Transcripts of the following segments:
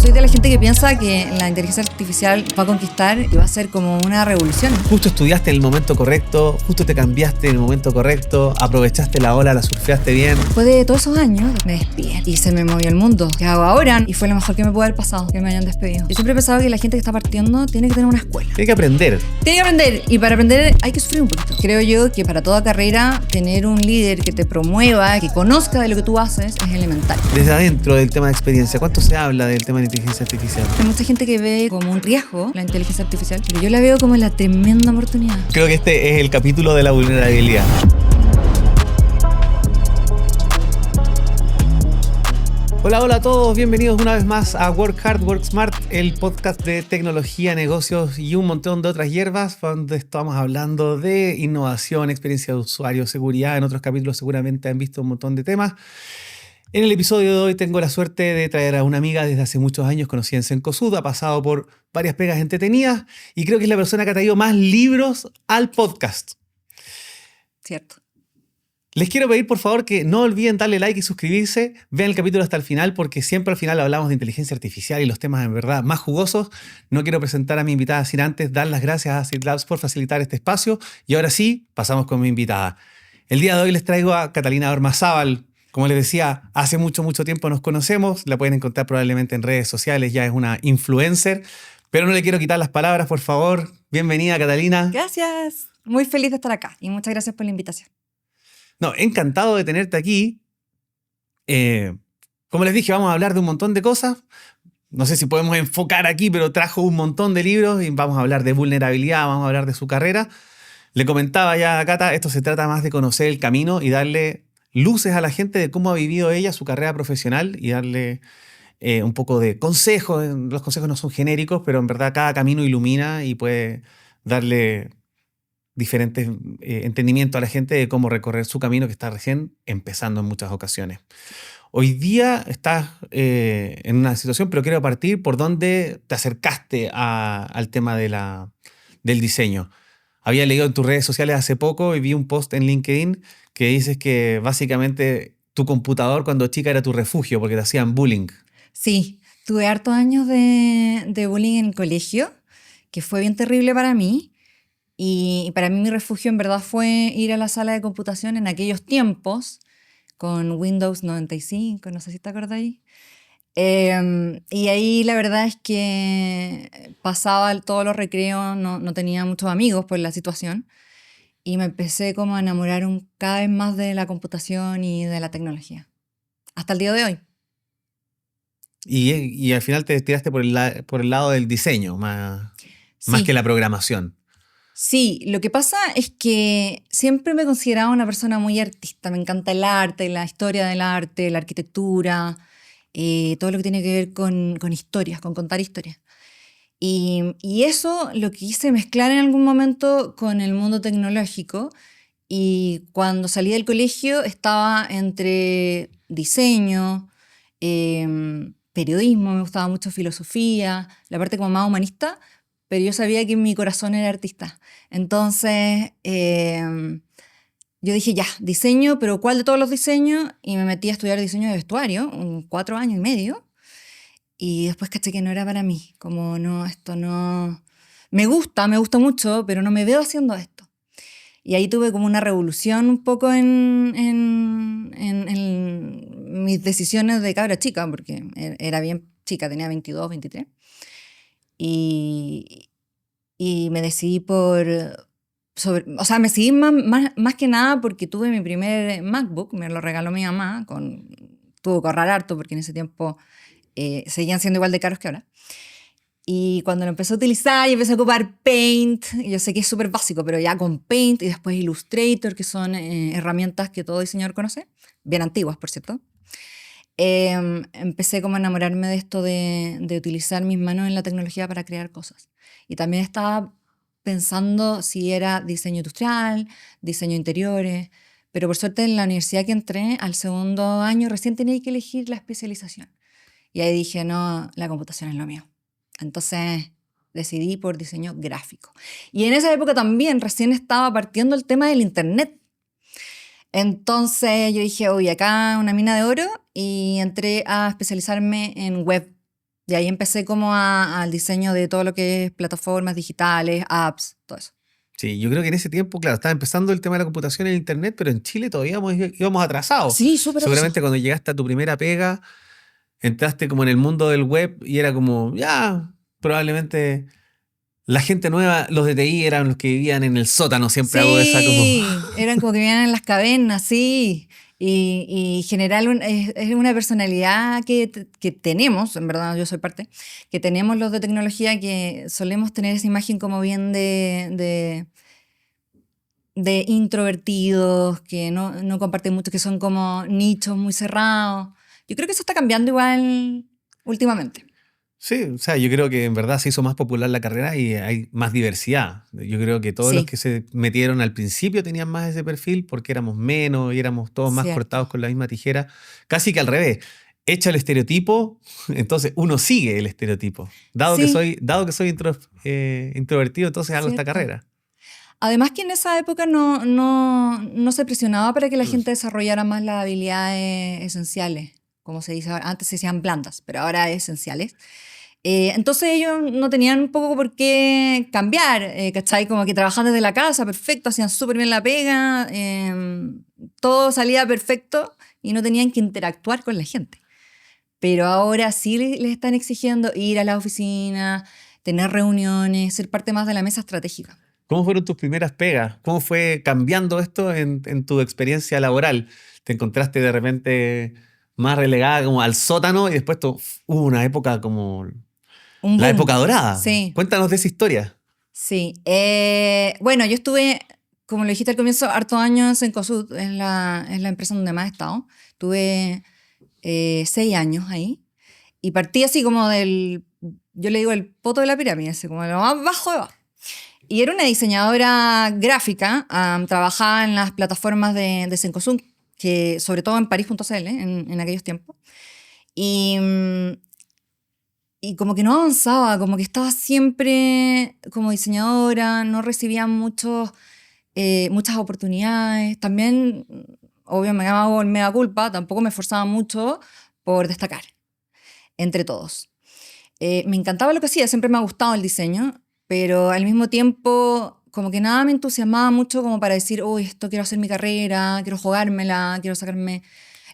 soy de la gente que piensa que la inteligencia artificial va a conquistar y va a ser como una revolución. Justo estudiaste en el momento correcto, justo te cambiaste en el momento correcto, aprovechaste la ola, la surfeaste bien. Después de todos esos años me despiden y se me movió el mundo. ¿Qué hago ahora? Y fue lo mejor que me pudo haber pasado, que me hayan despedido. Yo siempre he pensado que la gente que está partiendo tiene que tener una escuela. Tiene que aprender. Tiene que aprender, y para aprender hay que sufrir un poquito. Creo yo que para toda carrera tener un líder que te promueva, que conozca de lo que tú haces, es elemental. Desde adentro del tema de experiencia, ¿cuánto se habla del tema de la inteligencia artificial? Hay mucha gente que ve como un riesgo la inteligencia artificial, pero yo la veo como la tremenda oportunidad. Creo que este es el capítulo de la vulnerabilidad. Hola, hola a todos, bienvenidos una vez más a Work Hard, Work Smart, el podcast de tecnología, negocios y un montón de otras hierbas, donde estamos hablando de innovación, experiencia de usuario, seguridad. En otros capítulos seguramente han visto un montón de temas. En el episodio de hoy tengo la suerte de traer a una amiga desde hace muchos años, conocida en Cencosud, ha pasado por varias pegas entretenidas y creo que es la persona que ha traído más libros al podcast. Cierto. Les quiero pedir, por favor, que no olviden darle like y suscribirse. Vean el capítulo hasta el final, porque siempre al final hablamos de inteligencia artificial y los temas en verdad más jugosos. No quiero presentar a mi invitada sin antes dar las gracias a Seed Labs por facilitar este espacio. Y ahora sí, pasamos con mi invitada. El día de hoy les traigo a Catalina Ormazábal. Como les decía, hace mucho tiempo nos conocemos. La pueden encontrar probablemente en redes sociales. Ya es una influencer. Pero no le quiero quitar las palabras, por favor. Bienvenida, Catalina. Gracias. Muy feliz de estar acá y muchas gracias por la invitación. No, encantado de tenerte aquí. Como les dije, vamos a hablar de un montón de cosas. No sé si podemos enfocar aquí, pero trajo un montón de libros y vamos a hablar de vulnerabilidad, vamos a hablar de su carrera. Le comentaba ya a Cata, esto se trata más de conocer el camino y darle luces a la gente de cómo ha vivido ella su carrera profesional y darle un poco de consejos. Los consejos no son genéricos, pero en verdad cada camino ilumina y puede darle diferentes entendimientos a la gente de cómo recorrer su camino que está recién empezando en muchas ocasiones. Hoy día estás en una situación, pero quiero partir por dónde te acercaste al tema del diseño. Había leído en tus redes sociales hace poco y vi un post en LinkedIn que dices que básicamente tu computador cuando chica era tu refugio porque te hacían bullying. Sí, tuve hartos años de bullying en el colegio, que fue bien terrible para mí. Y para mí mi refugio en verdad fue ir a la sala de computación en aquellos tiempos con Windows 95, no sé si te acordáis. Y ahí la verdad es que pasaba todos los recreos, no tenía muchos amigos por la situación y me empecé como a enamorar cada vez más de la computación y de la tecnología. Hasta el día de hoy. Y al final te tiraste por el lado del diseño, más que la programación. Sí, lo que pasa es que siempre me he considerado una persona muy artista. Me encanta el arte, la historia del arte, la arquitectura, todo lo que tiene que ver con historias, con contar historias. Y eso lo quise mezclar en algún momento con el mundo tecnológico. Y cuando salí del colegio estaba entre diseño, periodismo, me gustaba mucho filosofía, la parte como más humanista, pero yo sabía que mi corazón era artista. Entonces, yo dije, ya, diseño, pero ¿cuál de todos los diseños? Y me metí a estudiar diseño de vestuario, 4 años y medio, y después caché que no era para mí, como no, esto no... me gusta mucho, pero no me veo haciendo esto. Y ahí tuve como una revolución un poco en mis decisiones de cabra chica, porque era bien chica, tenía 22, 23. Y me decidí me decidí más que nada porque tuve mi primer MacBook, me lo regaló mi mamá, tuvo que ahorrar harto porque en ese tiempo seguían siendo igual de caros que ahora. Y cuando lo empecé a utilizar y empecé a ocupar Paint, yo sé que es súper básico, pero ya con Paint y después Illustrator, que son herramientas que todo diseñador conoce, bien antiguas, por cierto. Empecé como a enamorarme de esto de utilizar mis manos en la tecnología para crear cosas. Y también estaba pensando si era diseño industrial, diseño de interiores, pero por suerte en la universidad que entré, al segundo año recién tenía que elegir la especialización. Y ahí dije, no, la computación es lo mío. Entonces decidí por diseño gráfico. Y en esa época también recién estaba partiendo el tema del internet. Entonces yo dije, oye, acá una mina de oro, y entré a especializarme en web Y ahí empecé como al diseño de todo lo que es plataformas digitales, apps, todo eso. Sí, yo creo que en ese tiempo, claro, estaba empezando el tema de la computación y el internet, pero en Chile todavía íbamos atrasados. Sí, súper Seguramente atrasado. cuando llegaste a tu primera pega, entraste como en el mundo del web y era como, ya, probablemente la gente nueva, los de TI eran los que vivían en el sótano, siempre hago esa como... Sí, eran como que vivían en las cavernas, sí. Y general es una personalidad que tenemos, en verdad yo soy parte, que tenemos los de tecnología que solemos tener esa imagen como bien de introvertidos, que no comparten mucho, que son como nichos muy cerrados. Yo creo que eso está cambiando igual últimamente. Sí, o sea, yo creo que en verdad se hizo más popular la carrera y hay más diversidad. Yo creo que todos los Sí, que se metieron al principio tenían más ese perfil porque éramos menos y éramos todos más cortados cierto. con la misma tijera. Casi que al revés. Echa el estereotipo, entonces uno sigue el estereotipo. Sí, Dado que soy introvertido, entonces hago esta cierto. carrera. Además que en esa época no se presionaba para que la gente desarrollara más las habilidades esenciales, como se dice ahora. Antes se decían blandas, pero ahora esenciales. Entonces ellos no tenían un poco por qué cambiar, ¿cachai? Como que trabajaban desde la casa, perfecto, hacían súper bien la pega, todo salía perfecto y no tenían que interactuar con la gente. Pero ahora sí les están exigiendo ir a la oficina, tener reuniones, ser parte más de la mesa estratégica. ¿Cómo fueron tus primeras pegas? ¿Cómo fue cambiando esto en tu experiencia laboral? ¿Te encontraste de repente más relegada como al sótano y después hubo una época como Un la boom, época dorada? sí, Cuéntanos de esa historia. sí. Bueno, yo estuve, como lo dijiste al comienzo, harto años en Cencosud, es la empresa donde más he estado. Tuve 6 años ahí y partí así como yo le digo el poto de la pirámide, así como lo más bajo de abajo. Y era una diseñadora gráfica, trabajaba en las plataformas de Cencosud, que sobre todo en París.cl en aquellos tiempos. Y, y como que no avanzaba, como que estaba siempre como diseñadora, no recibía muchas oportunidades. También, obvio, me hago el mea culpa, tampoco me esforzaba mucho por destacar entre todos. Me encantaba lo que hacía, siempre me ha gustado el diseño, pero al mismo tiempo como que nada me entusiasmaba mucho como para decir, uy, esto quiero hacer mi carrera, quiero jugármela, quiero sacarme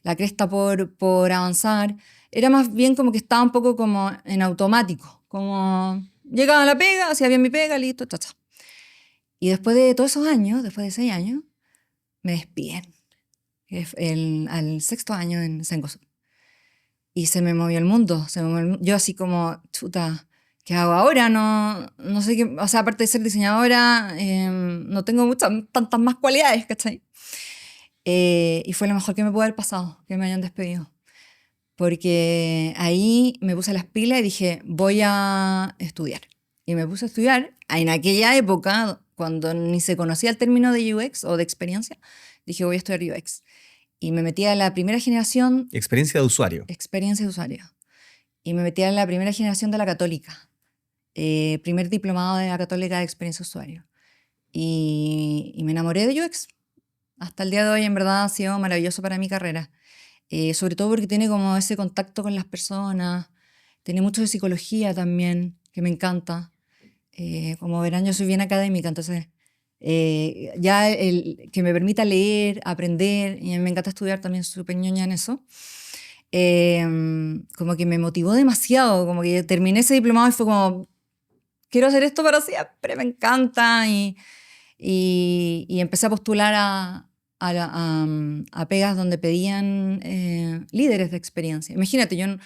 la cresta por avanzar. Era más bien como que estaba un poco como en automático, como llegaba a la pega, hacía bien mi pega, listo, cha, cha. Y después de todos esos años, después de 6 años, me despiden al sexto año en Cencosud. Y se me movió el mundo. Yo así como, chuta, ¿qué hago ahora? No sé qué, o sea, aparte de ser diseñadora, no tengo tantas más cualidades, ¿cachai? Y fue lo mejor que me pudo haber pasado, que me hayan despedido. Porque ahí me puse las pilas y dije, voy a estudiar. Y me puse a estudiar. En aquella época, cuando ni se conocía el término de UX o de experiencia, dije, voy a estudiar UX. Y me metí a la primera generación, Experiencia de usuario. experiencia de usuario. Y me metí a la primera generación de la Católica, primer diplomado de la Católica de experiencia de usuario. Y me enamoré de UX. Hasta el día de hoy, en verdad, ha sido maravilloso para mi carrera. Sobre todo porque tiene como ese contacto con las personas, tiene mucho de psicología también, que me encanta. Como verán, yo soy bien académica, entonces ya el que me permita leer, aprender, y a mí me encanta estudiar también, soy súper ñoña en eso, como que me motivó demasiado, como que terminé ese diplomado y fue como, quiero hacer esto para siempre, me encanta, y empecé a postular a pegas donde pedían líderes de experiencia. Imagínate,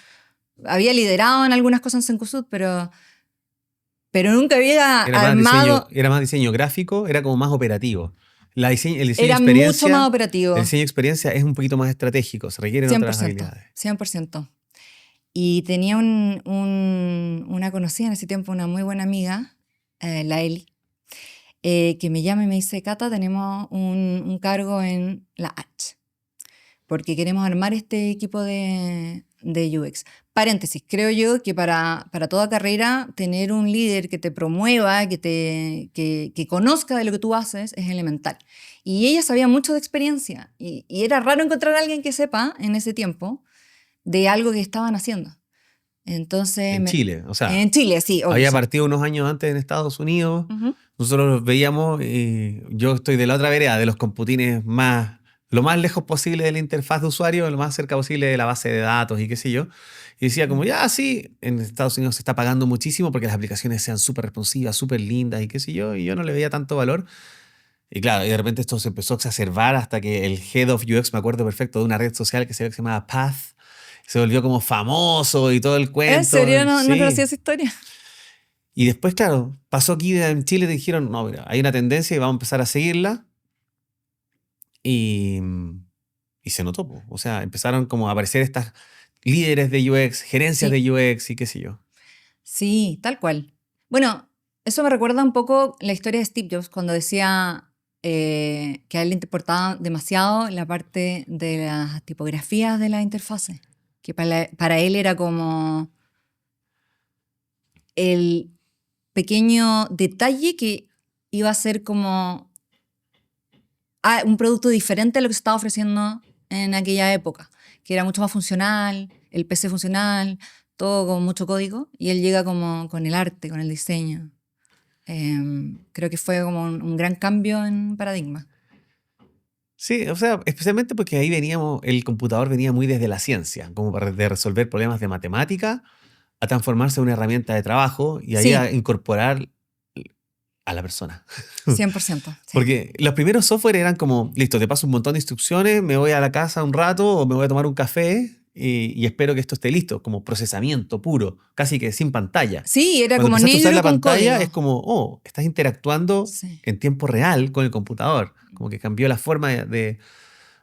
había liderado en algunas cosas en Cencosud, pero nunca había armado, Era más diseño gráfico, era como más operativo. El diseño de era mucho más experiencia, el operativo, diseño de experiencia es un poquito más estratégico, se requieren otras 100%, habilidades. 100%. Y tenía una conocida en ese tiempo, una muy buena amiga, la Eli, que me llama y me dice, Cata, tenemos un cargo en la H, porque queremos armar este equipo de UX. Paréntesis, creo yo que para toda carrera tener un líder que te promueva, que conozca de lo que tú haces es elemental. Y ella sabía mucho de experiencia y era raro encontrar a alguien que sepa en ese tiempo de algo que estaban haciendo. Entonces, En Chile, o sea, en Chile, sí, obvio. había Sí. partido unos años antes en Estados Unidos. Ujú. Nosotros los veíamos y yo estoy de la otra vereda, de los computines lo más lejos posible de la interfaz de usuario, lo más cerca posible de la base de datos y qué sé yo. Y decía como, ya, sí, en Estados Unidos se está pagando muchísimo porque las aplicaciones sean súper responsivas, súper lindas y qué sé yo, y yo no le veía tanto valor. Y claro, y de repente esto se empezó a exacerbar hasta que el Head of UX, me acuerdo perfecto, de una red social que se llamaba Path, se volvió como famoso y todo el ¿En cuento, serio? No conocía sí. esa historia. Y después, claro, pasó aquí en Chile, dijeron, no, mira, hay una tendencia y vamos a empezar a seguirla. Y, y se notó, po. O sea, empezaron como a aparecer estas líderes de UX, gerencias Sí, de UX y qué sé yo. sí, tal cual. Bueno, eso me recuerda un poco la historia de Steve Jobs cuando decía que a él le importaba demasiado la parte de las tipografías de la interfase, que para él era como el pequeño detalle que iba a ser como un producto diferente a lo que se estaba ofreciendo en aquella época, que era mucho más funcional, el PC funcional, todo con mucho código, y él llega como con el arte, con el diseño. Creo que fue como un gran cambio en paradigma. Sí, o sea, especialmente porque ahí veníamos, el computador venía muy desde la ciencia, como para de resolver problemas de matemática a transformarse en una herramienta de trabajo y ahí a Sí, incorporar a la persona. 100%, sí. Porque los primeros software eran como, listo, te paso un montón de instrucciones, me voy a la casa un rato o me voy a tomar un café y espero que esto esté listo, como procesamiento puro, casi que sin pantalla. Sí, era Cuando como empezaste a usar negro la con pantalla es código. como, oh, estás interactuando Sí. en tiempo real con el computador, como que cambió la forma de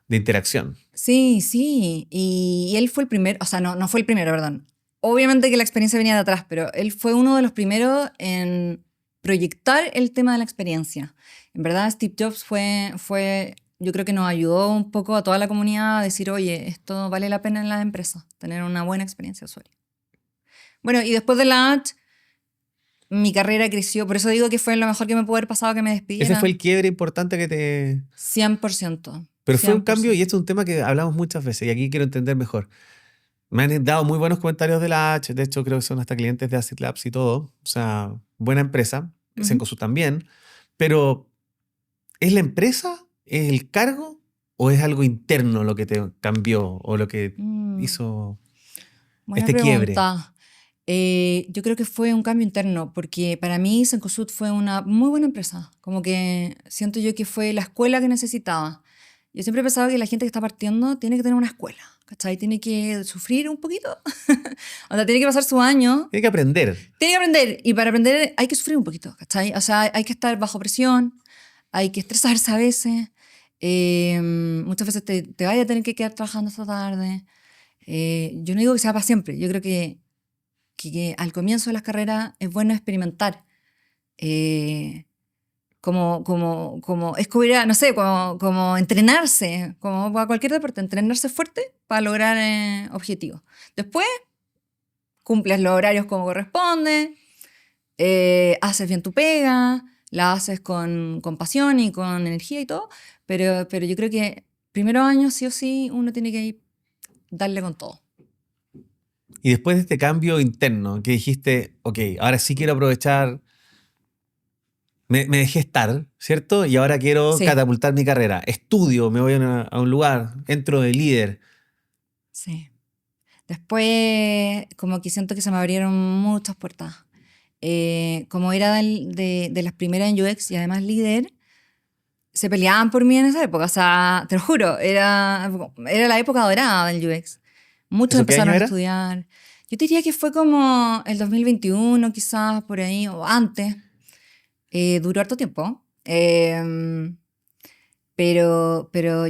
interacción. Sí, sí. Y él fue el primero, o sea, no fue el primero, perdón. Obviamente que la experiencia venía de atrás, pero él fue uno de los primeros en proyectar el tema de la experiencia. En verdad, Steve Jobs yo creo que nos ayudó un poco a toda la comunidad a decir, oye, esto vale la pena en las empresas, tener una buena experiencia de usuario. Bueno, y después de la mi carrera creció, por eso digo que fue lo mejor que me pudo haber pasado que me Ese fue despidieran. el quiebre importante que te... 100%, Pero fue un cambio y 100%. esto es un tema que hablamos muchas veces y aquí quiero entender mejor. Me han dado muy buenos comentarios de la H, de hecho creo que son hasta clientes de Acid Labs y todo, o sea, buena empresa, Ujú. Cencosud también, pero ¿es la empresa? ¿Es el cargo? ¿O es algo interno lo que te cambió o lo que Mm, hizo buena este quiebre? pregunta. Yo creo que fue un cambio interno, porque para mí Cencosud fue una muy buena empresa. Como que siento yo que fue la escuela que necesitaba. Yo siempre he pensado que la gente que está partiendo tiene que tener una escuela, ¿cachai? Tiene que sufrir un poquito. O sea, tiene que pasar su año. Tiene que aprender. Tiene que aprender. Y para aprender hay que sufrir un poquito, ¿cachai? O sea, hay que estar bajo presión, hay que estresarse a veces. Muchas veces te vayas a tener que quedar trabajando hasta tarde. Yo no digo que sea para siempre. Yo creo que al comienzo de las carreras es bueno experimentar. eh, como es como ir a, no sé, como entrenarse, como para cualquier deporte, entrenarse fuerte para lograr objetivos. Después cumples los horarios como corresponde, haces bien tu pega, la haces con pasión y con energía y todo, pero yo creo que primeros años sí o sí uno tiene que ir, darle con todo. Y después de este cambio interno que dijiste, ok, ahora sí quiero aprovechar, me dejé estar, ¿cierto? Y ahora quiero Sí, catapultar mi carrera. Estudio, me voy a un lugar, entro de líder. sí. Después, como que siento que se me abrieron muchas puertas. Como era de las primeras en UX y además líder, se peleaban por mí en esa época. O sea, te lo juro, era la época dorada del UX. Muchos ¿Eso qué año empezaron a era? estudiar. Yo te diría que fue como el 2021, quizás por ahí, o antes. Duró harto tiempo. Pero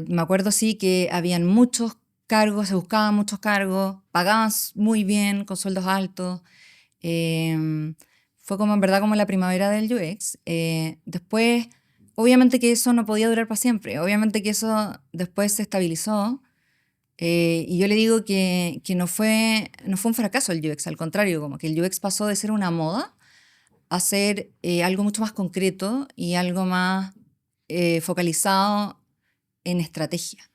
me acuerdo sí que habían muchos cargos, se buscaban muchos cargos, pagaban muy bien, con sueldos altos. Eh, Fue como en verdad como la primavera del UX. Después, obviamente que eso no podía durar para siempre, obviamente que eso después se estabilizó. Y yo le digo que no fue un fracaso el UX, al contrario, como que el UX pasó de ser una moda a ser algo mucho más concreto y algo más focalizado en estrategia.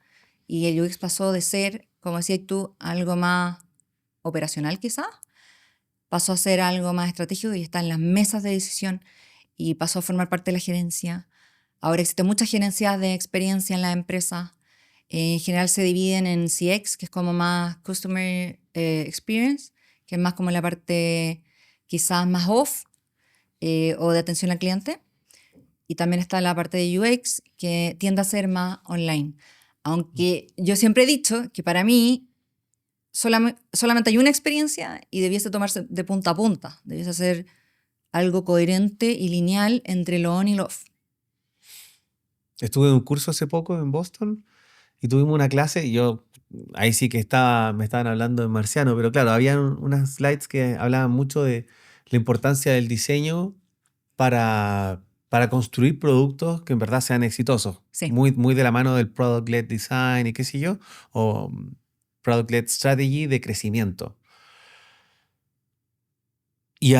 Y el UX pasó de ser, como decías tú, algo más operacional quizás, pasó a ser algo más estratégico y está en las mesas de decisión y pasó a formar parte de la gerencia. Ahora existen muchas gerencias de experiencia en la empresa. En general se dividen en CX, que es como más Customer Experience, que es más como la parte quizás más off o de atención al cliente. Y también está la parte de UX, que tiende a ser más online. Aunque yo siempre he dicho que para mí solamente hay una experiencia y debiese tomarse de punta a punta. Debiese ser algo coherente y lineal entre lo on y lo off. Estuve en un curso hace poco en Boston y tuvimos una clase y yo ahí sí que me estaban hablando en marciano, pero claro, había unas slides que hablaban mucho de la importancia del diseño para construir productos que en verdad sean exitosos. Sí. Muy, muy de la mano del product-led design y qué sé yo, o product-led strategy de crecimiento. Y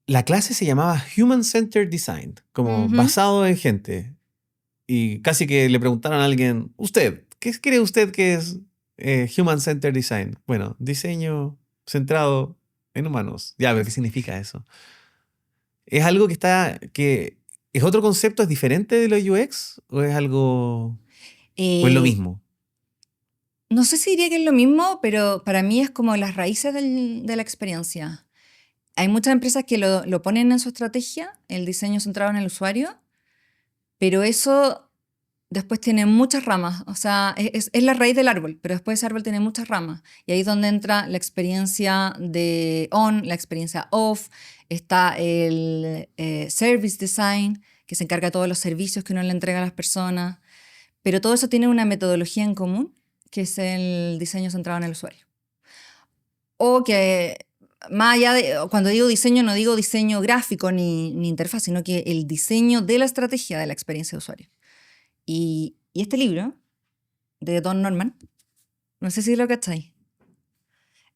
la clase se llamaba Human-Centered Design, como basado en gente. Y casi que le preguntaron a alguien, ¿usted qué cree usted que es Human-Centered Design? Bueno, diseño centrado en humanos. Ya, pero ¿qué significa eso? ¿Es algo que es otro concepto, es diferente de los UX o es algo o es lo mismo? No sé si diría que es lo mismo, pero para mí es como las raíces de la experiencia. Hay muchas empresas que lo ponen en su estrategia, el diseño centrado en el usuario, pero eso después tiene muchas ramas. O sea, es la raíz del árbol, pero después ese árbol tiene muchas ramas. Y ahí es donde entra la experiencia de on, la experiencia off, está el service design, que se encarga de todos los servicios que uno le entrega a las personas. Pero todo eso tiene una metodología en común, que es el diseño centrado en el usuario. O que, más allá de, cuando digo diseño, no digo diseño gráfico ni interfaz, sino que el diseño de la estrategia de la experiencia de usuario. Y este libro, de Don Norman, no sé si lo cacháis,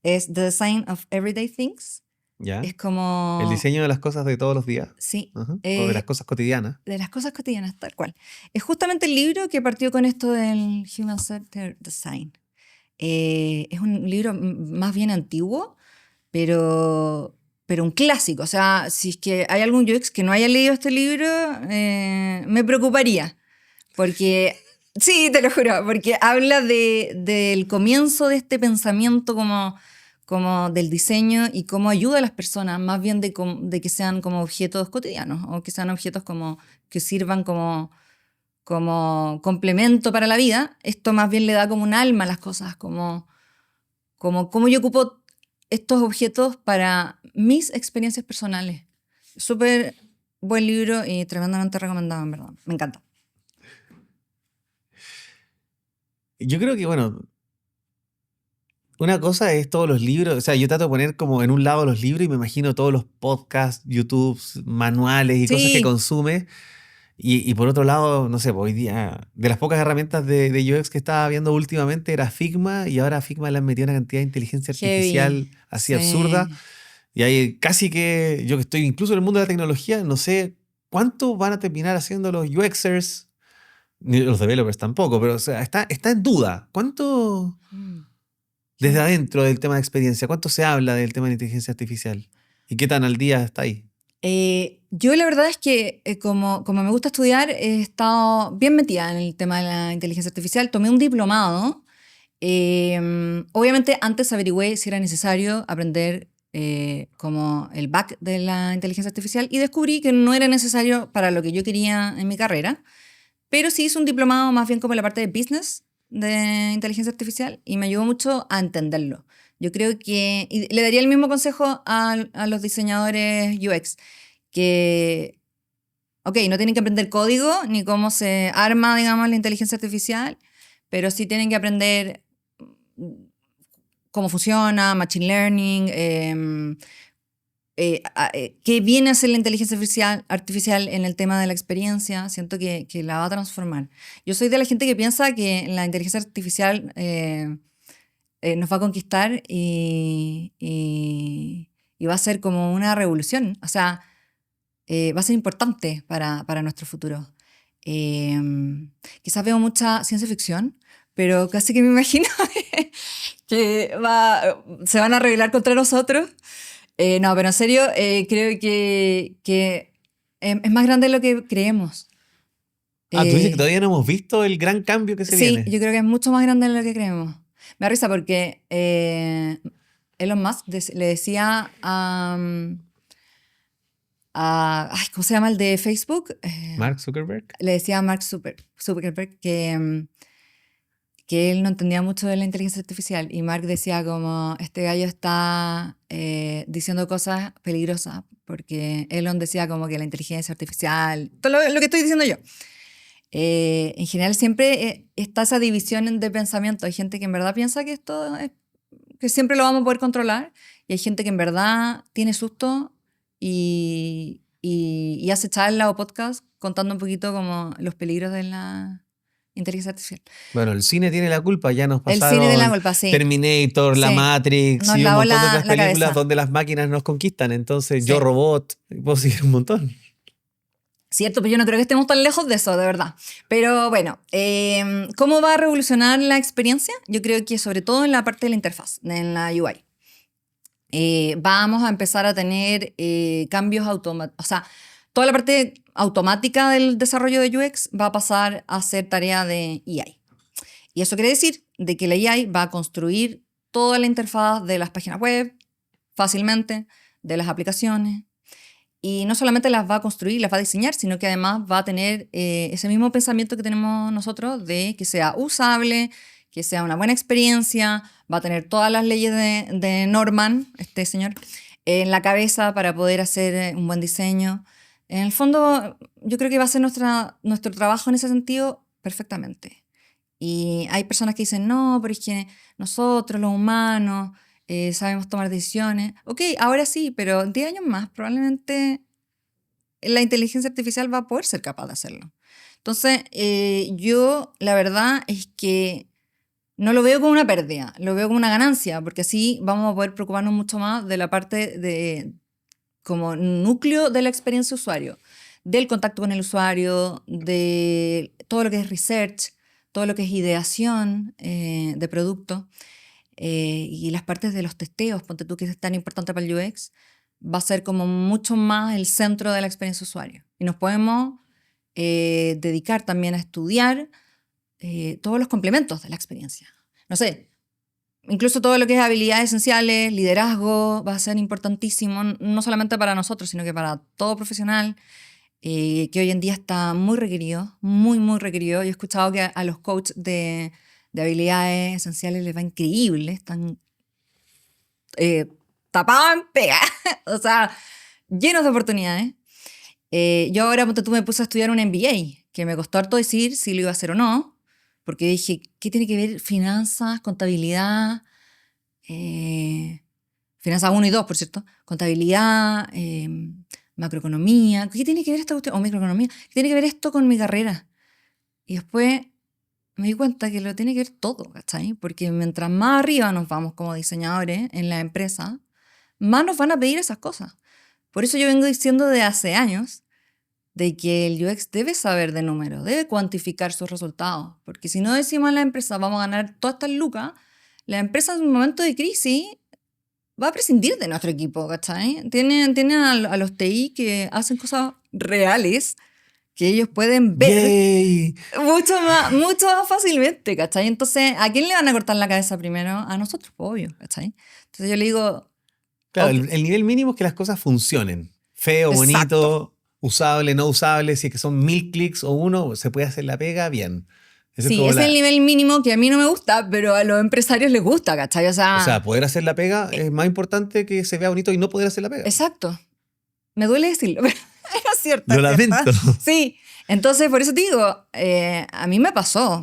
es The Design of Everyday Things. ¿Ya? Es como... El diseño de las cosas de todos los días. Sí. O de las cosas cotidianas. De las cosas cotidianas, tal cual. Es justamente el libro que partió con esto del Human-Centered Design. Es un libro más bien antiguo, pero un clásico. O sea, si es que hay algún UX que no haya leído este libro, me preocuparía. Porque, sí, te lo juro, porque habla del comienzo de este pensamiento como del diseño y cómo ayuda a las personas, más bien de que sean como objetos cotidianos o que sean objetos que sirvan como complemento para la vida. Esto más bien le da como un alma a las cosas, como yo ocupo estos objetos para mis experiencias personales. Súper buen libro y tremendamente recomendado, en verdad. Me encanta. Yo creo que, bueno, una cosa es todos los libros. O sea, yo trato de poner como en un lado los libros y me imagino todos los podcasts, YouTube, manuales y cosas que Sí, consume. Y por otro lado, no sé, pues hoy día, de las pocas herramientas de UX que estaba viendo últimamente era Figma y ahora a Figma le han metido una cantidad de inteligencia artificial heavy. así absurda. Sí. Y hay casi que, yo que estoy incluso en el mundo de la tecnología, no sé cuánto van a terminar haciendo los UXers, ni los developers tampoco, pero o sea, está en duda. ¿Cuánto desde adentro del tema de experiencia, cuánto se habla del tema de inteligencia artificial? ¿Y qué tan al día está ahí? Yo la verdad es que como me gusta estudiar, he estado bien metida en el tema de la inteligencia artificial. Tomé un diplomado. Obviamente antes averigüé si era necesario aprender como el back de la inteligencia artificial y descubrí que no era necesario para lo que yo quería en mi carrera, pero sí hice un diplomado más bien como en la parte de business de inteligencia artificial y me ayudó mucho a entenderlo. Yo creo que, y le daría el mismo consejo a los diseñadores UX, que, ok, no tienen que aprender código ni cómo se arma, digamos, la inteligencia artificial, pero sí tienen que aprender cómo funciona, machine learning, qué viene a ser la inteligencia artificial en el tema de la experiencia. Siento que la va a transformar. Yo soy de la gente que piensa que la inteligencia artificial nos va a conquistar y va a ser como una revolución. O sea, va a ser importante para nuestro futuro. Quizás veo mucha ciencia ficción, pero casi que me imagino que se van a rebelar contra nosotros. No, pero en serio, creo que es más grande de lo que creemos. Tú dices que Eh, todavía no hemos visto el gran cambio que se sí, viene. yo creo que es mucho más grande de lo que creemos. Me da risa porque Elon Musk le decía ay, ¿cómo se llama el de Facebook? Mark Zuckerberg. Le decía a Mark Zuckerberg que él no entendía mucho de la inteligencia artificial y Mark decía como, este gallo está diciendo cosas peligrosas, porque Elon decía como que la inteligencia artificial, todo lo que estoy diciendo yo. En general siempre está esa división de pensamiento. Hay gente que en verdad piensa que que siempre lo vamos a poder controlar, y hay gente que en verdad tiene susto y hace charla o podcast contando un poquito como los peligros de la inteligencia artificial. Bueno, el cine tiene la culpa, ya nos El cine de la pasaron culpa, sí. Terminator, La Sí. Matrix Nos y un lavó montón de otras la películas cabeza. donde las máquinas nos conquistan. Entonces, Yo Sí. Robot, y puedo seguir un montón. Cierto, pero yo no creo que estemos tan lejos de eso, de verdad. Pero bueno, ¿cómo va a revolucionar la experiencia? Yo creo que sobre todo en la parte de la interfaz, en la UI. Vamos a empezar a tener cambios automáticos. O sea, toda la parte automática del desarrollo de UX va a pasar a ser tarea de AI. Y eso quiere decir de que la AI va a construir toda la interfaz de las páginas web fácilmente, de las aplicaciones. Y no solamente las va a construir, las va a diseñar, sino que además va a tener ese mismo pensamiento que tenemos nosotros de que sea usable, que sea una buena experiencia, va a tener todas las leyes de Norman, este señor, en la cabeza para poder hacer un buen diseño. En el fondo, yo creo que va a ser nuestro trabajo en ese sentido perfectamente. Y hay personas que dicen, no, pero es que nosotros, los humanos, sabemos tomar decisiones. Ok, ahora sí, pero en 10 años más probablemente la inteligencia artificial va a poder ser capaz de hacerlo. Entonces, yo la verdad es que no lo veo como una pérdida, lo veo como una ganancia, porque así vamos a poder preocuparnos mucho más de la parte de como núcleo de la experiencia usuario, del contacto con el usuario, de todo lo que es research, todo lo que es ideación de producto. Y las partes de los testeos, ponte tú que es tan importante para el UX, va a ser como mucho más el centro de la experiencia usuario. Y nos podemos dedicar también a estudiar todos los complementos de la experiencia. No sé, incluso todo lo que es habilidades esenciales, liderazgo, va a ser importantísimo, no solamente para nosotros, sino que para todo profesional, que hoy en día está muy requerido, muy, muy requerido. Yo he escuchado que a los coaches de habilidades esenciales les va increíble, están tapados en pega, o sea, llenos de oportunidades. Yo ahora, ponte tú, me puse a estudiar un MBA, que me costó harto decir si lo iba a hacer o no, porque dije, ¿qué tiene que ver finanzas, contabilidad? Finanzas 1 y 2, por cierto, contabilidad, macroeconomía, ¿qué tiene que ver esta cuestión? O microeconomía, ¿qué tiene que ver esto con mi carrera? Y después me di cuenta que lo tiene que ver todo, ¿cachai? Porque mientras más arriba nos vamos como diseñadores en la empresa, más nos van a pedir esas cosas. Por eso yo vengo diciendo de hace años de que el UX debe saber de números, debe cuantificar sus resultados, porque si no decimos a la empresa vamos a ganar todas estas lucas, la empresa en un momento de crisis va a prescindir de nuestro equipo, ¿cachai? Tienen a los TI que hacen cosas reales que ellos pueden ver ¡Yay! mucho más fácilmente, ¿cachai? Entonces, ¿a quién le van a cortar la cabeza primero? A nosotros, pues, obvio, ¿cachai? Entonces yo le digo, Claro, ok, el nivel mínimo es que las cosas funcionen. Feo, exacto, bonito, usable, no usable. Si es que son 1000 clics o uno, se puede hacer la pega, bien. Eso es sí, como ese es el la... nivel mínimo que a mí no me gusta, pero a los empresarios les gusta, ¿cachai? O O sea, sea, poder hacer la pega es más importante que se vea bonito y no poder hacer la pega. exacto. Me duele decirlo, pero es cierto, Lo es cierto. lamento. Sí, entonces por eso te digo, a mí me pasó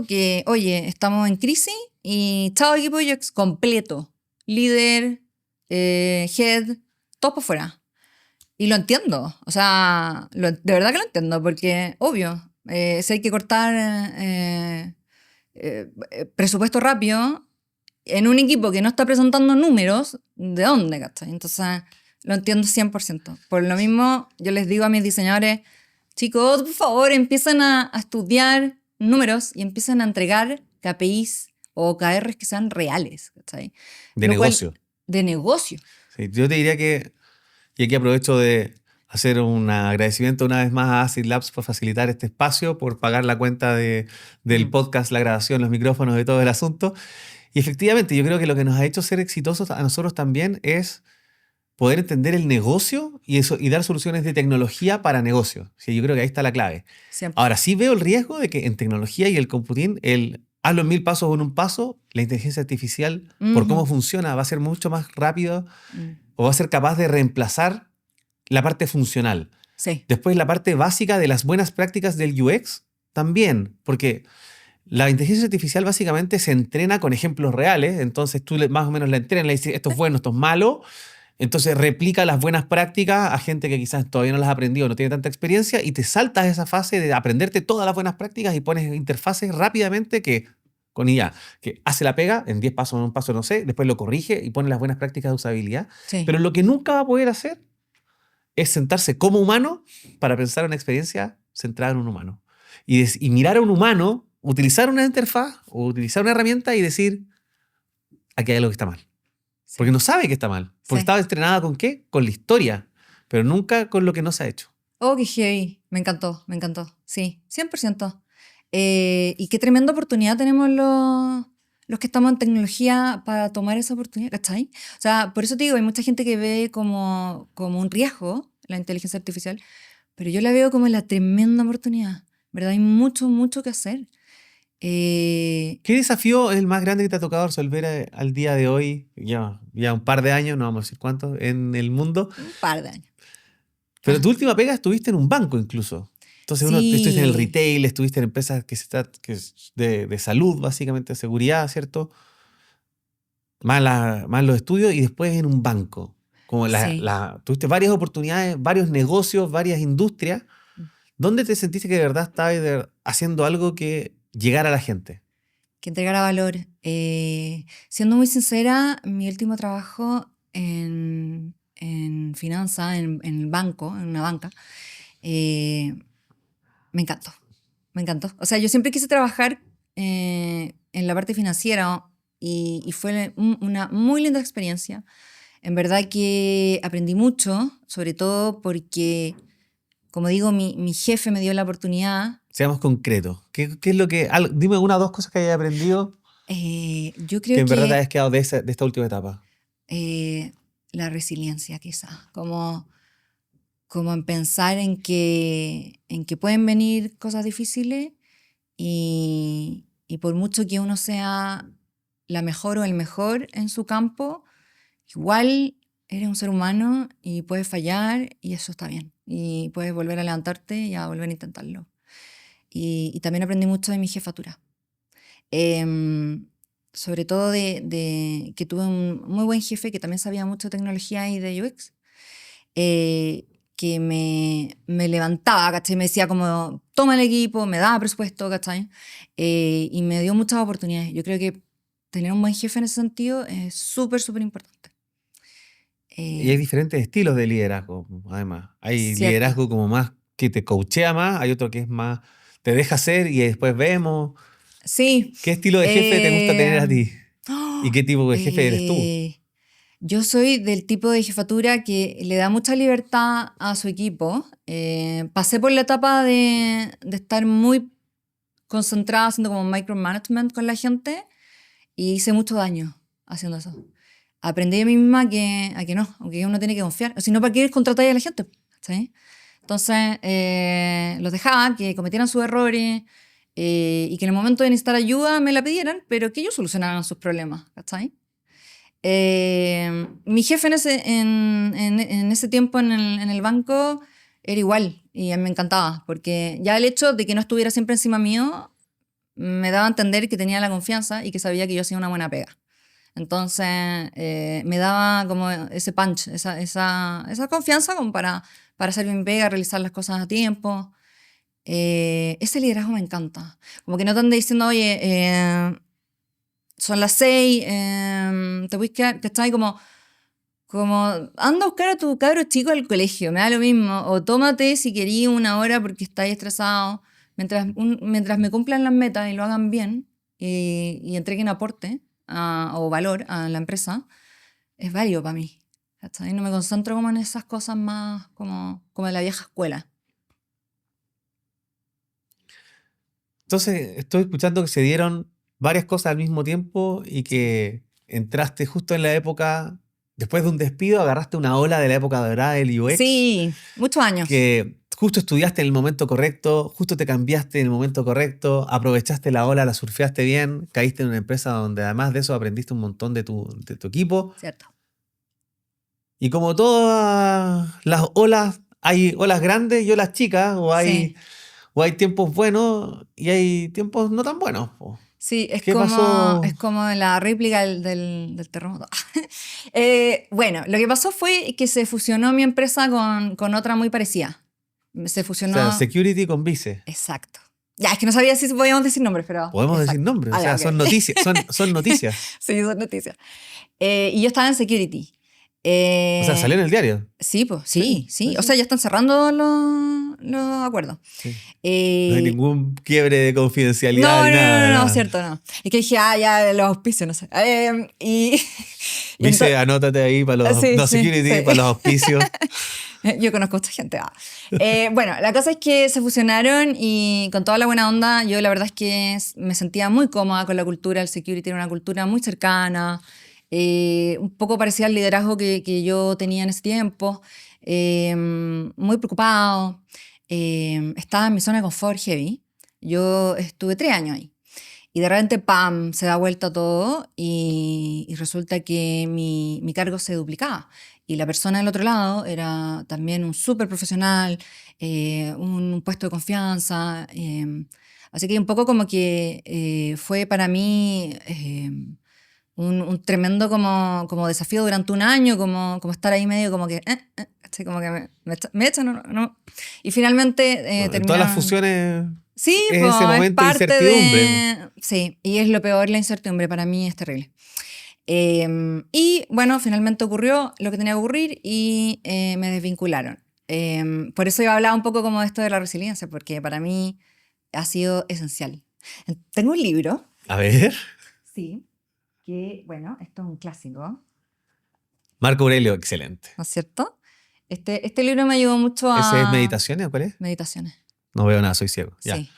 que, oye, estamos en crisis y chao equipo UX completo, líder, head, todo por fuera. Y lo entiendo, o sea, de verdad que lo entiendo, porque obvio, si hay que cortar presupuesto rápido en un equipo que no está presentando números, ¿de dónde, cachai? Entonces, lo entiendo 100%. Por lo mismo, yo les digo a mis diseñadores, chicos, por favor, empiecen a estudiar números y empiecen a entregar KPIs o OKRs que sean reales, ¿cachai? De Lo cual, negocio. de negocio. Sí, yo te diría que, y aquí aprovecho de hacer un agradecimiento una vez más a Acid Labs por facilitar este espacio, por pagar la cuenta del podcast, la grabación, los micrófonos, de todo el asunto. Y efectivamente, yo creo que lo que nos ha hecho ser exitosos a nosotros también es poder entender el negocio y, eso, y dar soluciones de tecnología para negocio. Sí, yo creo que ahí está la clave. Siempre. Ahora, sí veo el riesgo de que en tecnología y el computing, el hazlo en 1000 pasos o en un paso, la inteligencia artificial, por cómo funciona, va a ser mucho más rápido o va a ser capaz de reemplazar la parte funcional. Sí. Después, la parte básica de las buenas prácticas del UX también, porque la inteligencia artificial básicamente se entrena con ejemplos reales, entonces tú más o menos la entrenas, le dices esto es bueno, esto es malo, entonces replica las buenas prácticas a gente que quizás todavía no las ha aprendido, no tiene tanta experiencia, y te saltas esa fase de aprenderte todas las buenas prácticas y pones interfaces rápidamente que con IA, que hace la pega en 10 pasos, en un paso, no sé, después lo corrige y pone las buenas prácticas de usabilidad. Sí. Pero lo que nunca va a poder hacer es sentarse como humano para pensar una experiencia centrada en un humano. Y mirar a un humano, utilizar una interfaz o utilizar una herramienta y decir, aquí hay algo que está mal. Sí. Porque no sabe que está mal. Porque Sí. estaba entrenada ¿con qué? Con la historia, pero nunca con lo que no se ha hecho. Oh, qué heavy. Me encantó, me encantó. Sí, 100%. Y qué tremenda oportunidad tenemos los que estamos en tecnología para tomar esa oportunidad, ¿cachai? O sea, por eso te digo, hay mucha gente que ve como un riesgo la inteligencia artificial, pero yo la veo como la tremenda oportunidad, ¿verdad? Hay mucho, mucho que hacer. ¿Qué desafío es el más grande que te ha tocado resolver al día de hoy? Ya un par de años, no vamos a decir cuántos, en el mundo. Un par de años. Pero tu última pega estuviste en un banco incluso. Entonces estuviste en el Sí, retail, estuviste en empresas que es de salud, básicamente, de seguridad, ¿cierto? Más los estudios y después en un banco. Como sí. tuviste varias oportunidades, varios negocios, varias industrias. ¿Dónde te sentiste que de verdad estabas haciendo algo que llegara a la gente? Que entregara valor. Siendo muy sincera, mi último trabajo en finanzas, en el banco, en una banca, eh, me encantó. Me encantó. O sea, yo siempre quise trabajar en la parte financiera y fue una muy linda experiencia. En verdad que aprendí mucho, sobre todo porque, como digo, mi jefe me dio la oportunidad. Seamos concretos. ¿Qué es lo que... dime una o dos cosas que hayas aprendido Yo que creo en verdad te que hayas quedado de esta última etapa. la resiliencia, quizá, como en pensar en que pueden venir cosas difíciles y por mucho que uno sea la mejor o el mejor en su campo, igual eres un ser humano y puedes fallar y eso está bien. Y puedes volver a levantarte y a volver a intentarlo. Y también aprendí mucho de mi jefatura. Sobre todo de que tuve un muy buen jefe que también sabía mucho de tecnología y de UX, que me levantaba, ¿cachai? Me decía como, toma el equipo, me daba presupuesto, ¿cachai? Y me dio muchas oportunidades. Yo creo que tener un buen jefe en ese sentido es súper, súper importante. Y hay diferentes estilos de liderazgo, además. Hay Cierto. liderazgo como más que te coachea más, hay otro que es más, te deja hacer y después vemos. Sí. ¿Qué estilo de jefe te gusta tener a ti? ¿Y ¡Oh! qué tipo de jefe eres tú? Yo soy del tipo de jefatura que le da mucha libertad a su equipo. Pasé por la etapa de estar muy concentrada haciendo como micromanagement con la gente y hice mucho daño haciendo eso. Aprendí de mí misma a que no, aunque uno tiene que confiar. O si no, ¿para qué contratar a la gente? ¿Sí? Entonces, los dejaba que cometieran sus errores y que en el momento de necesitar ayuda me la pidieran, pero que ellos solucionaran sus problemas. ¿Cachai? Mi jefe en ese tiempo en el banco era igual y me encantaba, porque ya el hecho de que no estuviera siempre encima mío me daba a entender que tenía la confianza y que sabía que yo hacía una buena pega. Entonces me daba como ese punch, esa confianza como para hacer bien pega, realizar las cosas a tiempo. Ese liderazgo me encanta. Como que no te ande diciendo, oye, son las 6, te voy a quedar, ¿cachai? Como anda a buscar a tu cabro chico al colegio, me da lo mismo. O tómate si querí una hora porque estáis estresado. Mientras me cumplan las metas y lo hagan bien y entreguen aporte o valor a la empresa, es válido para mí. ¿cachai? No me concentro como en esas cosas más como de la vieja escuela. Entonces, estoy escuchando que se dieron varias cosas al mismo tiempo y que entraste justo en la época, después de un despido, agarraste una ola de la época dorada del UX, Sí, muchos años. que justo estudiaste en el momento correcto, justo te cambiaste en el momento correcto, aprovechaste la ola, la surfeaste bien, caíste en una empresa donde además de eso aprendiste un montón de tu equipo. Cierto. Y como todas las olas, hay olas grandes y olas chicas, Sí. o hay tiempos buenos y hay tiempos no tan buenos, po. Sí, ¿Qué pasó? es como la réplica del terremoto. Bueno, lo que pasó fue que se fusionó mi empresa con otra muy parecida. Se O sea, fusionó. Security con Vice. Exacto. Ya, es que no sabía si podíamos decir nombres, pero Podemos decir exacto. nombres, o Ah, ya, sea, ok. son noticias, son noticias. Sí, son noticias. Y yo estaba en security. O sea, salió en el diario. Sí, pues, Sí, sí, sí. O sí, sea, ya están cerrando los acuerdos. sí. No hay Eh, ningún quiebre de confidencialidad no, ni no, no, nada, no, no, nada. cierto, no. Es que dije, ya, los auspicios, no sé. Y Vice, entonces, anótate ahí para los. sí, No, sí, Security para sí. los auspicios. Yo conozco a esta gente. Bueno, la cosa es que se fusionaron y con toda la buena onda, yo la verdad es que me sentía muy cómoda con la cultura. El security era una cultura muy cercana, un poco parecida al liderazgo que yo tenía en ese tiempo, muy preocupado. Estaba en mi zona de confort heavy. Yo estuve 3 años ahí. Y de repente, ¡pam!, se da vuelta todo y resulta que mi cargo se duplicaba. Y la persona del otro lado era también un súper profesional, un puesto de confianza. Así que un poco como que fue para mí un tremendo como desafío durante un año, como estar ahí medio como que, ¿cachai? Como que me echan, no, no. Y finalmente Bueno, en todas las terminaron. fusiones Sí, es ese pues es momento de parte incertidumbre. de. Sí, y es lo peor, la incertidumbre. Para mí es terrible. Y bueno, finalmente ocurrió lo que tenía que ocurrir y me desvincularon. Por eso yo hablaba un poco como de esto de la resiliencia, porque para mí ha sido esencial. Tengo un libro, A ver. sí, que, bueno, esto es un clásico, Marco Aurelio, excelente. ¿no es cierto? Este libro me ayudó mucho ¿Ese es a Meditaciones o cuál es? meditaciones, No veo nada, soy ciego. Ya. sí.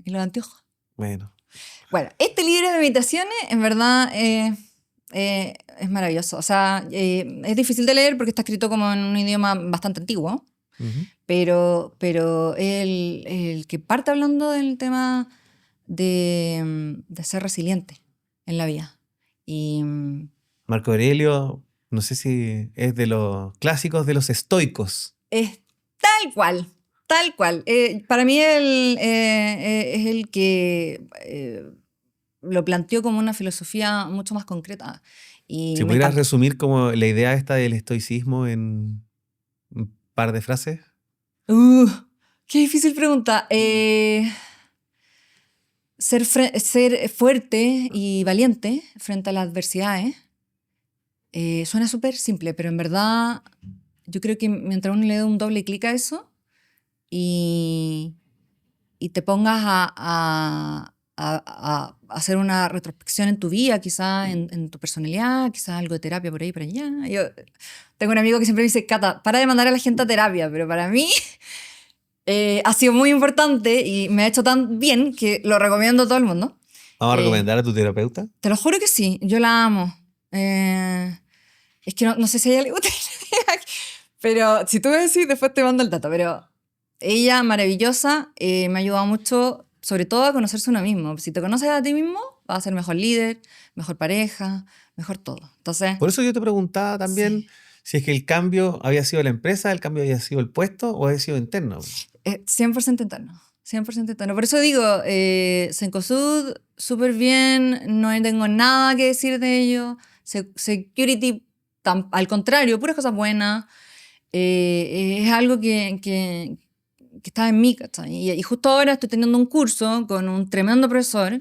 Y los anteojos. Bueno. Bueno, este libro de meditaciones, en verdad, es maravilloso. O sea, es difícil de leer porque está escrito como en un idioma bastante antiguo, Ujú. pero el que parte hablando del tema de ser resiliente en la vida. Y Marco Aurelio, no sé si es de los clásicos de los estoicos. es tal cual, tal cual. Para mí es el que lo planteó como una filosofía mucho más concreta y Si me pudieras encanta. resumir como la idea esta del estoicismo en un par de frases. Uh, Qué difícil pregunta. Ser fuerte y valiente frente a las adversidades suena súper simple, pero en verdad yo creo que mientras uno le dé un doble clic a eso y, y te pongas a hacer una retrospección en tu vida, quizás en tu personalidad, quizás algo de terapia por ahí, por allá. Yo tengo un amigo que siempre me dice, Cata, para de mandar a la gente a terapia, pero para mí ha sido muy importante y me ha hecho tan bien que lo recomiendo a todo el mundo. Vamos a Eh, recomendar a tu terapeuta. Te lo juro que sí, yo la amo. Es que no sé si a ella le gusta, pero si tú me decís, después te mando el dato. Pero ella, maravillosa, me ha ayudado mucho, sobre todo a conocerse uno mismo. Si te conoces a ti mismo, vas a ser mejor líder, mejor pareja, mejor todo. Entonces, Por eso yo te preguntaba también sí, si es que el cambio había sido la empresa, el cambio había sido el puesto o había sido interno. 100% interno. 100% interno. Por eso digo, Cencosud, súper bien, no tengo nada que decir de ello. Security, al contrario, puras cosas buenas. Es algo que está en mí, ¿cachai? Y justo ahora estoy teniendo un curso con un tremendo profesor,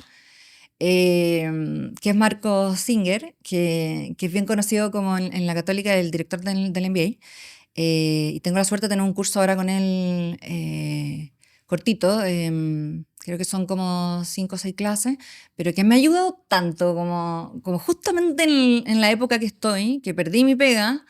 que es Marco Singer, que es bien conocido como en la Católica, el director del MBA. Y tengo la suerte de tener un curso ahora con él cortito, creo que son como 5 o 6 clases, pero que me ha ayudado tanto como justamente en la época que estoy, que perdí mi pega,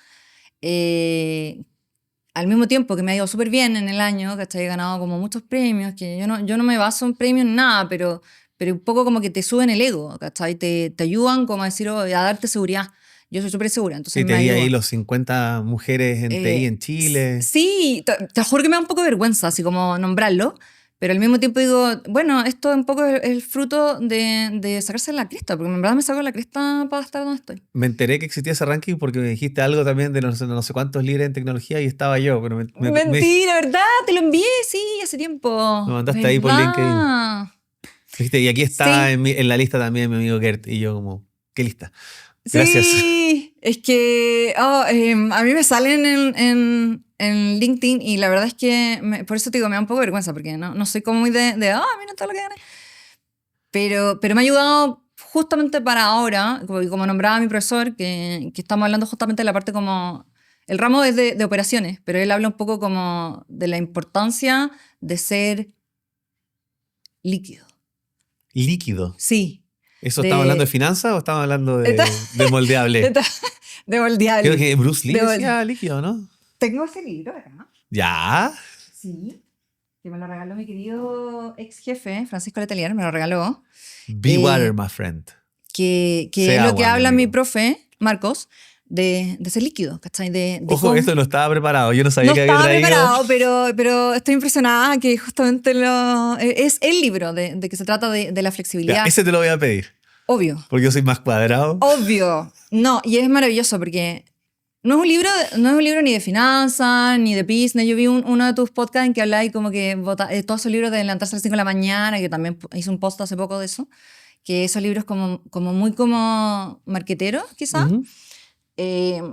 al mismo tiempo que me ha ido súper bien en el año, ¿cachai? He ganado como muchos premios, que yo no me baso en premios en nada, pero un poco como que te suben el ego, ¿cachai? Te ayudan como a decir, a darte seguridad. Yo soy súper segura, entonces Sí, me te di ahí ayuda. los 50 mujeres en TI en Chile. Sí, te juro que me da un poco de vergüenza, así como nombrarlo, pero al mismo tiempo digo, bueno, esto un poco es el fruto de sacarse la cresta, porque en verdad me saco la cresta para estar donde estoy. Me enteré que existía ese ranking porque me dijiste algo también de no sé cuántos líderes en tecnología y estaba yo, pero Mentira, ¿verdad? Te lo envié, sí, hace me tiempo. mandaste ahí por LinkedIn. ¿Verdad? Dijiste, y aquí está Sí, en la lista también mi amigo Gert. Y yo como, ¿qué lista? Gracias. sí. Es que a mí me salen en LinkedIn y la verdad es que por eso te digo, me da un poco de vergüenza porque no soy como muy mira todo lo que gané. Pero me ha ayudado justamente para ahora, como nombraba mi profesor, que estamos hablando justamente de la parte como... El ramo es de operaciones, pero él habla un poco como de la importancia de ser líquido. Líquido. Sí, ¿Eso estamos hablando de de, finanzas o estamos hablando de, ta- de moldeable? de, de Creo moldeable. que Bruce Lee De molde- decía líquido, ¿no? Tengo ese libro acá. Ya. Sí, que me lo regaló mi querido ex jefe, Francisco Letelier, me lo regaló. Be water, eh, my friend. que es Sea lo que agua, mi habla mi amigo. profe, Marcos, de ser líquido, ¿cachai? De Ojo, cómo... esto no estaba preparado. Yo no No sabía que había estaba traído. preparado, pero estoy impresionada que justamente es el libro de que se trata de la Ya, flexibilidad. ese te lo voy a pedir. Obvio, Porque yo soy más cuadrado. obvio. No, y es maravilloso porque no es un libro ni de finanzas, ni de business. Yo vi uno de tus podcasts en que habláis como que todos esos libros de levantarse a las 5 de la mañana, que también hice un post hace poco de eso, que esos libros como muy como marqueteros, quizás. Ujú.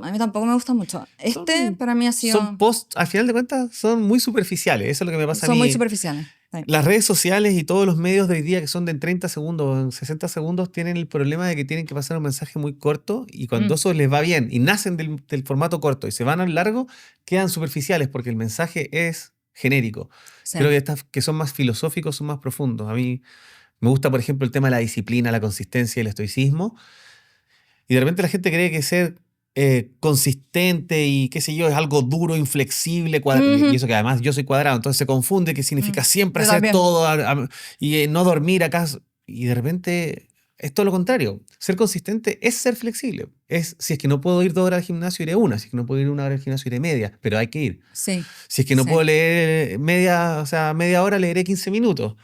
A mí tampoco me gusta mucho. Este Son, para mí ha son sido... posts, al final de cuentas, son muy superficiales. Eso es lo que me pasa a Son muy mí. superficiales. Sí. Las redes sociales y todos los medios de hoy día que son de en 30 segundos o en 60 segundos tienen el problema de que tienen que pasar un mensaje muy corto y cuando Mm, eso les va bien y nacen del formato corto y se van al largo, quedan superficiales porque el mensaje es genérico. sí. Creo que estas que son más filosóficos son más profundos. A mí me gusta, por ejemplo, el tema de la disciplina, la consistencia y el estoicismo. Y de repente la gente cree que ser consistente y qué sé yo es algo duro, inflexible, y Ujú, eso que además yo soy cuadrado, entonces se confunde que mm. significa siempre Yo hacer también. todo y no dormir acá. Y de repente es todo lo contrario. Ser consistente es ser flexible. Es, si es que no puedo ir 2 horas al gimnasio, iré una. Si es que no puedo ir 1 hora al gimnasio, iré media. Pero hay que ir. Sí, Si es que no puedo sí, leer media, o sea, media hora, leeré 15 minutos.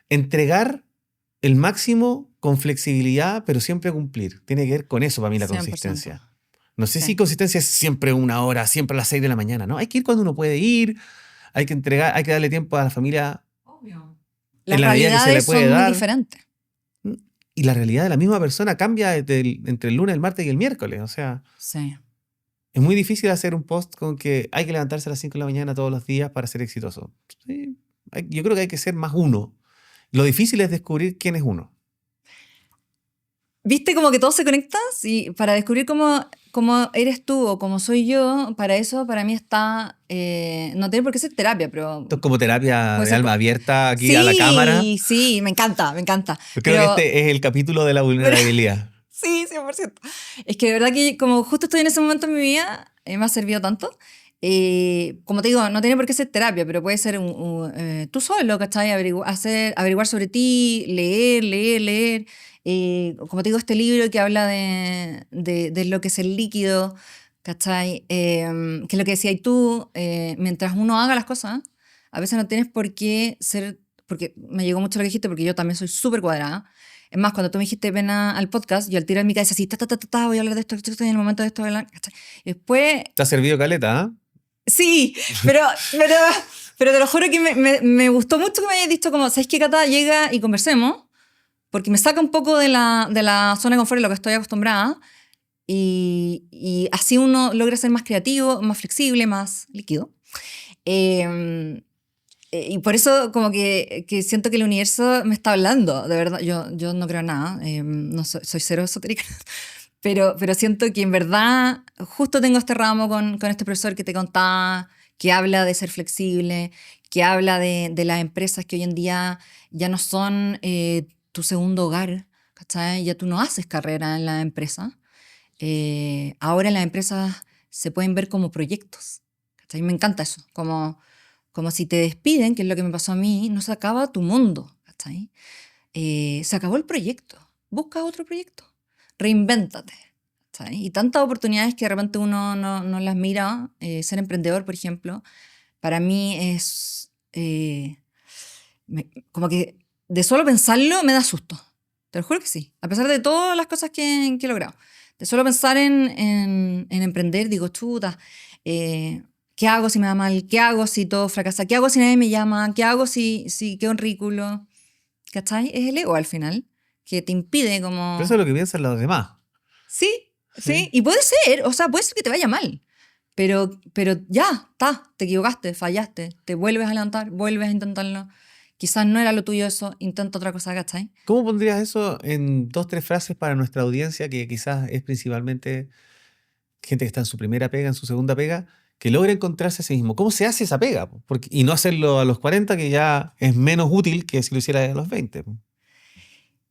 Entregar el máximo con flexibilidad, pero siempre cumplir. Tiene que ver con eso para mí la 100%. consistencia. No sé si Sí. consistencia es siempre 1 hora, siempre a las 6 de la mañana, ¿no? Hay que ir cuando uno puede ir, hay que entregar, hay que darle tiempo a la familia Obvio. en Las la medida que se le realidades puede son muy dar. diferentes. Y la realidad de la misma persona cambia entre el lunes, el martes y el miércoles. O sea, Sí. es muy difícil hacer un post con que hay que levantarse a las 5 de la mañana todos los días para ser exitoso. Sí, yo creo que hay que ser más uno. Lo difícil es descubrir quién es uno. ¿Viste como que todo se conecta? Sí, para descubrir cómo eres tú o cómo soy yo, para eso para mí está, no tiene por qué ser terapia, pero Esto es como terapia puede de ser... alma abierta aquí a la cámara. Sí, sí, me encanta, me encanta. Yo creo que Pero, este es el capítulo de la pero vulnerabilidad. sí, 100%. Es que de verdad que como justo estoy en ese momento en mi vida, me ha servido tanto. Como te digo, no tiene por qué ser terapia, pero puede ser tú solo, ¿cachai? Averiguar sobre ti, leer. Como te digo, este libro que habla de lo que es el líquido, ¿cachai? Que es lo que decías tú, mientras uno haga las cosas, a veces no tienes por qué ser, porque me llegó mucho lo que dijiste, porque yo también soy súper cuadrada. Es más, cuando tú me dijiste ven al podcast, yo al tiro en mi cabeza así, voy a hablar de esto, estoy en el momento de esto, ¿cachai? Y después Te ha servido caleta, ¿ah? sí, pero, pero te lo juro que me gustó mucho que me hayas dicho como, ¿sabes qué, Cata? Llega y conversemos, porque me saca un poco de la zona de confort en lo que estoy acostumbrada y así uno logra ser más creativo, más flexible, más líquido. Eh, y por eso como que siento que el universo me está hablando, de verdad, yo no creo en nada, no soy cero esotérica, pero siento que en verdad justo tengo este ramo con este profesor que te contaba, que habla de ser flexible, que habla de las empresas que hoy en día ya no son tu segundo hogar, ¿cachai? Ya tú no haces carrera en la empresa. Ahora en las empresas se pueden ver como proyectos. ¿Cachai? Me encanta eso. Como si te despiden, que es lo que me pasó a mí, no se acaba tu mundo. ¿Cachai? Se acabó el proyecto. Busca otro proyecto. Reinvéntate. ¿Cachai? Y tantas oportunidades que de repente uno no las mira. Ser emprendedor, por ejemplo, para mí es como que de solo pensarlo me da susto. Te lo juro que sí. A pesar de todas las cosas que he logrado. De solo pensar en emprender, digo, chuta, ¿qué hago si me da mal? ¿Qué hago si todo fracasa? ¿Qué hago si nadie me llama? ¿Qué hago si quedo en ridículo? ¿Cachai? Es el ego al final, que te impide Pero eso como... es lo que piensan los demás. Sí, sí, ¿Sí? y puede ser, o sea, puede ser que te vaya mal, pero ya, te equivocaste, fallaste, te vuelves a levantar, vuelves a intentarlo. Quizás no era lo tuyo eso, intenta otra cosa, ¿cachai? ¿Cómo pondrías eso en 2, 3 frases para nuestra audiencia, que quizás es principalmente gente que está en su primera pega, en su segunda pega, que logra encontrarse a sí mismo? ¿Cómo se hace esa pega? Porque, y no hacerlo a los 40, que ya es menos útil que si lo hiciera a los 20.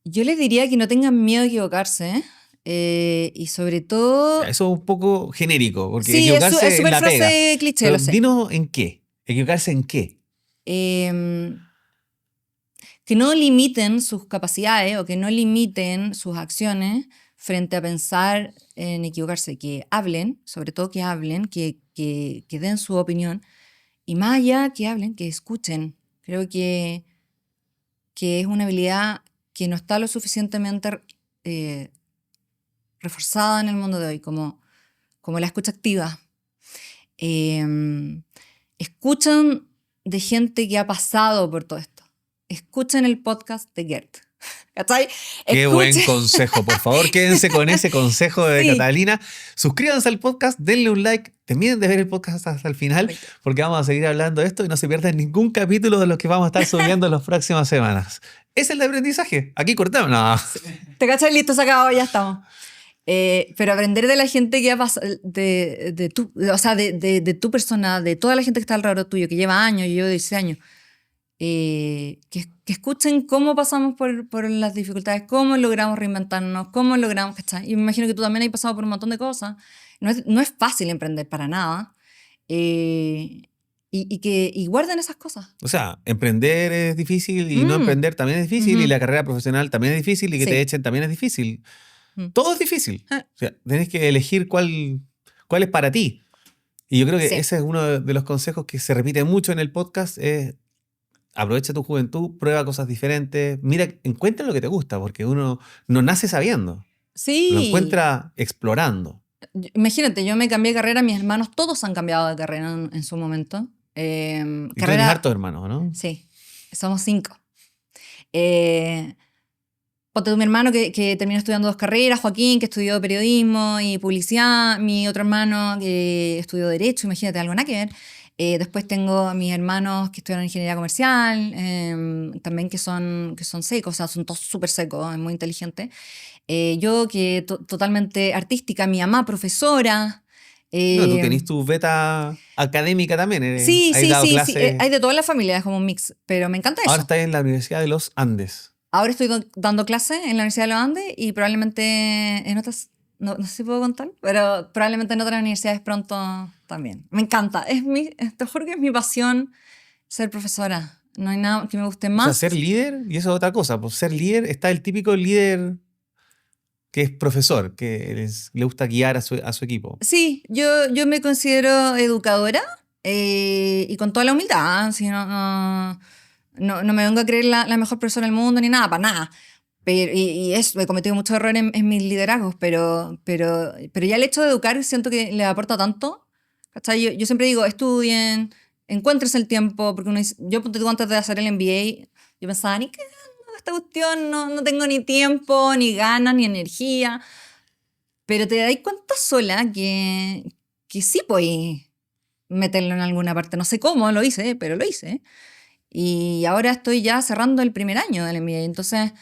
Yo les diría que no tengan miedo a equivocarse, y sobre Ya, todo... eso es un poco genérico, porque Sí, es equivocarse en súper la pega. frase cliché, Pero lo sé. dinos en qué. ¿Equivocarse en qué? Em, que no limiten sus capacidades o que no limiten sus acciones frente a pensar en equivocarse, que hablen, sobre todo que hablen, que den su opinión, y más allá que hablen, que escuchen. Creo que es una habilidad que no está lo suficientemente eh, reforzada en el mundo de hoy, como la escucha activa. Eh, Escuchan de gente que ha pasado por todo esto. Escuchen el podcast de Gert. ¿Cachai? Qué buen Escuchen. consejo. Por favor, quédense con ese consejo de Sí. Catalina. Suscríbanse al podcast, denle un like, terminen de ver el podcast hasta el final, porque vamos a seguir hablando de esto y no se pierdan ningún capítulo de los que vamos a estar subiendo en las próximas semanas. Es el de aprendizaje. Aquí cortamos. No. ¿Te cachai? Listo, se acabó, ya estamos. Pero aprender de la gente que ha pasado, de tu, o sea, de tu persona, de toda la gente que está alrededor tuyo, que lleva años, yo llevo 16 años, que escuchen cómo pasamos por las dificultades, cómo logramos reinventarnos, cómo logramos, ¿cachai? Y me imagino que tú también has pasado por un montón de cosas. No es fácil emprender para nada. Y guarden esas cosas. O sea, emprender es difícil y no Mm, emprender también es difícil y ujú, la carrera profesional también es difícil y que te sí. echen también es difícil. Mm. Todo es difícil. Ah, O sea, tenés que elegir cuál es para ti. Y yo creo que sí. ese es uno de los consejos que se repite mucho en el podcast, es aprovecha tu juventud, prueba cosas diferentes, mira, encuentra lo que te gusta, porque uno no nace sabiendo, lo Sí. encuentra explorando. Imagínate, yo me cambié de carrera, mis hermanos todos han cambiado de carrera en su momento. Y tú tienes Carrera, hartos hermanos, ¿no? sí, somos 5. Eh, Ponte tú, mi hermano que terminó estudiando 2 carreras, Joaquín, que estudió periodismo y publicidad, mi otro hermano que estudió Derecho, imagínate, algo nada que ver. Después tengo a mis hermanos que estudiaron Ingeniería Comercial, también que son secos, o sea, son todos súper secos, muy inteligentes. Yo que totalmente artística, mi mamá profesora. No, tú eh, tenés tu beta académica también, sí, has sí, dado sí, sí, clases, hay de toda la familia, es como un mix, pero me encanta ahora eso. estás en la Universidad de los Andes. Ahora estoy dando clases en la Universidad de los Andes y probablemente en otras, no sé si puedo contar, pero probablemente en otras universidades pronto también. Me encanta, te juro que es mi pasión ser profesora. No hay nada que me guste O sea, más. ser líder, y eso es otra cosa, pues ser líder, está el típico líder que es profesor, que le gusta guiar a su equipo. Sí, yo me considero educadora, y con toda la humildad, ¿eh? Sí, no me vengo a creer la mejor persona del mundo ni nada, para nada. Y eso, he cometido muchos errores en mis liderazgos, pero ya el hecho de educar siento que le aporta tanto. ¿Cachai? Yo siempre digo, estudien, encuéntrense el tiempo, porque yo ponte tú, antes de hacer el MBA, yo pensaba, ni qué, esta cuestión, no tengo ni tiempo, ni ganas, ni energía. Pero te das cuenta sola que sí podéis meterlo en alguna parte. No sé cómo lo hice, pero lo hice. Y ahora estoy ya cerrando el primer año del MBA. Entonces,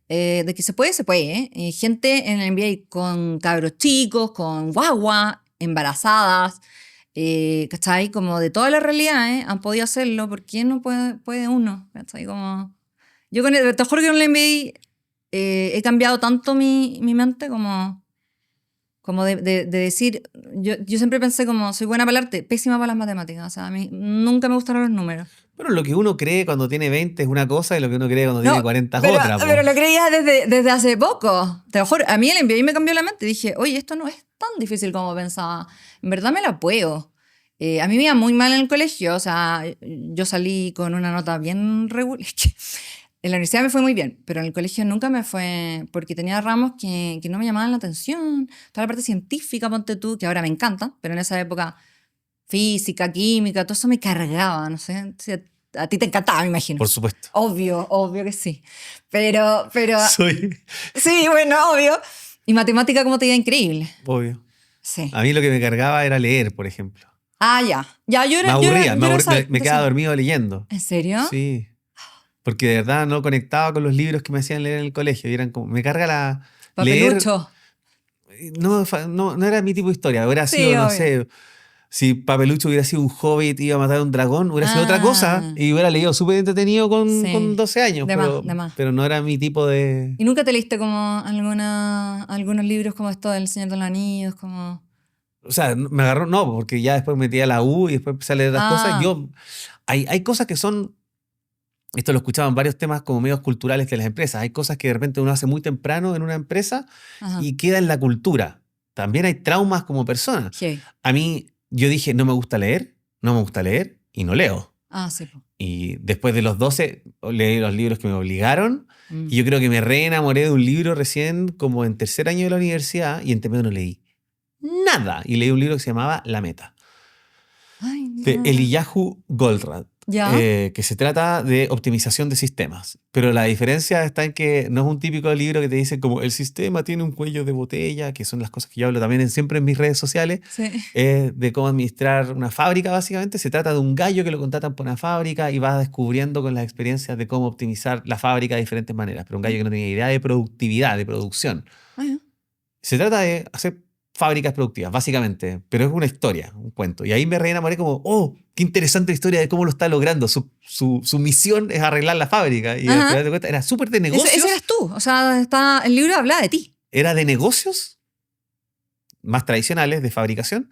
de que se puede, se puede. ¿Eh? Gente en el MBA con cabros chicos, con guagua, embarazadas, ¿cachai? Como de todas las realidades han podido hacerlo. ¿Por qué no puede uno? ¿Cachai? Yo te juro que en el MBA he cambiado tanto mi mente como Como de decir, yo siempre pensé como, soy buena para el arte, pésima para las matemáticas. O sea, a mí nunca me gustaron los números. Bueno, lo que uno cree cuando tiene 20 es una cosa y lo que uno cree cuando No, tiene 40 es pero, otra. pero lo creía desde hace poco. Te lo juro, a mí el MBA me cambió la mente. Dije, oye, esto no es tan difícil como pensaba. En verdad me la puedo. A mí me iba muy mal en el colegio. O sea, yo salí con una nota bien regular. En la universidad me fue muy bien, pero en el colegio nunca me fue, porque tenía ramos que no me llamaban la atención. Toda la parte científica, ponte tú, que ahora me encanta, pero en esa época física, química, todo eso me cargaba, no sé. A ti te encantaba, me imagino. Por supuesto. Obvio que sí. Pero Soy sí, bueno, obvio. Y matemática, como te diga, increíble. obvio. Sí. A mí lo que me cargaba era leer, por ejemplo. Ah, ya. Ya, yo Me era. aburría, Yo era me quedaba dormido leyendo. ¿En serio? Sí. Porque de verdad no conectaba con los libros que me hacían leer en el colegio. Y eran como, me carga leer. Papelucho. No era mi tipo de historia. Hubiera Sí, sido, no obvio. sé, si Papelucho hubiera sido un hobbit y iba a matar a un dragón, hubiera sido otra cosa. Ah. Y hubiera leído súper entretenido Sí. con 12 años. De más. Pero no era mi tipo de... ¿Y nunca te leíste como algunos libros como esto del Señor de los Anillos? Como... O sea, me agarró, no, porque ya después me metí a la U y después empecé a leer otras cosas. Hay cosas que son... Esto lo escuchaba en varios temas como medios culturales de las empresas. Hay cosas que de repente uno hace muy temprano en una empresa Ajá. y queda en la cultura. También hay traumas como persona. Sí. A mí, yo dije, no me gusta leer y no leo. Ah, sí. Y después de los 12 leí los libros que me obligaron Mm. y yo creo que me reenamoré de un libro recién como en tercer año de la universidad y en medio no leí nada. Y leí un libro que se llamaba La Meta, Ay, de no. Eliyahu Goldratt. ¿Ya? Que se trata de optimización de sistemas. Pero la diferencia está en que no es un típico libro que te dice como el sistema tiene un cuello de botella, que son las cosas que yo hablo también siempre en mis redes sociales, Sí. de cómo administrar una fábrica básicamente. Se trata de un gallo que lo contratan por una fábrica y va descubriendo con las experiencias de cómo optimizar la fábrica de diferentes maneras. Pero un gallo que no tenía idea de productividad, de producción. Ah, ya. Se trata de hacer fábricas productivas, básicamente, pero es una historia, un cuento. Y ahí me reenamoré como, oh, qué interesante la historia de cómo lo está logrando. Su misión es arreglar la fábrica. Y al Ajá. final de cuentas era súper de negocios. Ese eras tú. O sea, el libro habla de ti. Era de negocios más tradicionales, de fabricación,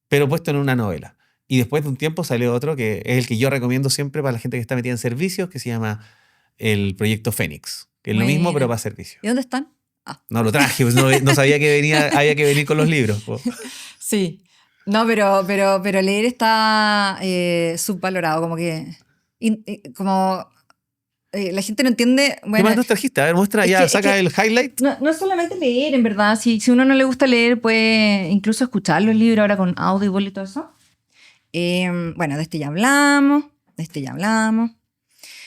pero puesto en una novela. Y después de un tiempo salió otro que es el que yo recomiendo siempre para la gente que está metida en servicios, que se llama el Proyecto Fénix, que es lo mismo, Buena. pero para servicios. ¿Y dónde están? No lo traje, pues no sabía que había que venir con los libros. Po. Sí. No, pero leer está subvalorado, como que... la gente no entiende... ¿Qué Bueno, más nos trajiste? A ver, muestra, es ya, que- saca es el highlight. no es solamente leer, en verdad. Si uno no le gusta leer, puede incluso escuchar los libros ahora con Audible y todo eso. Bueno, de este ya hablamos.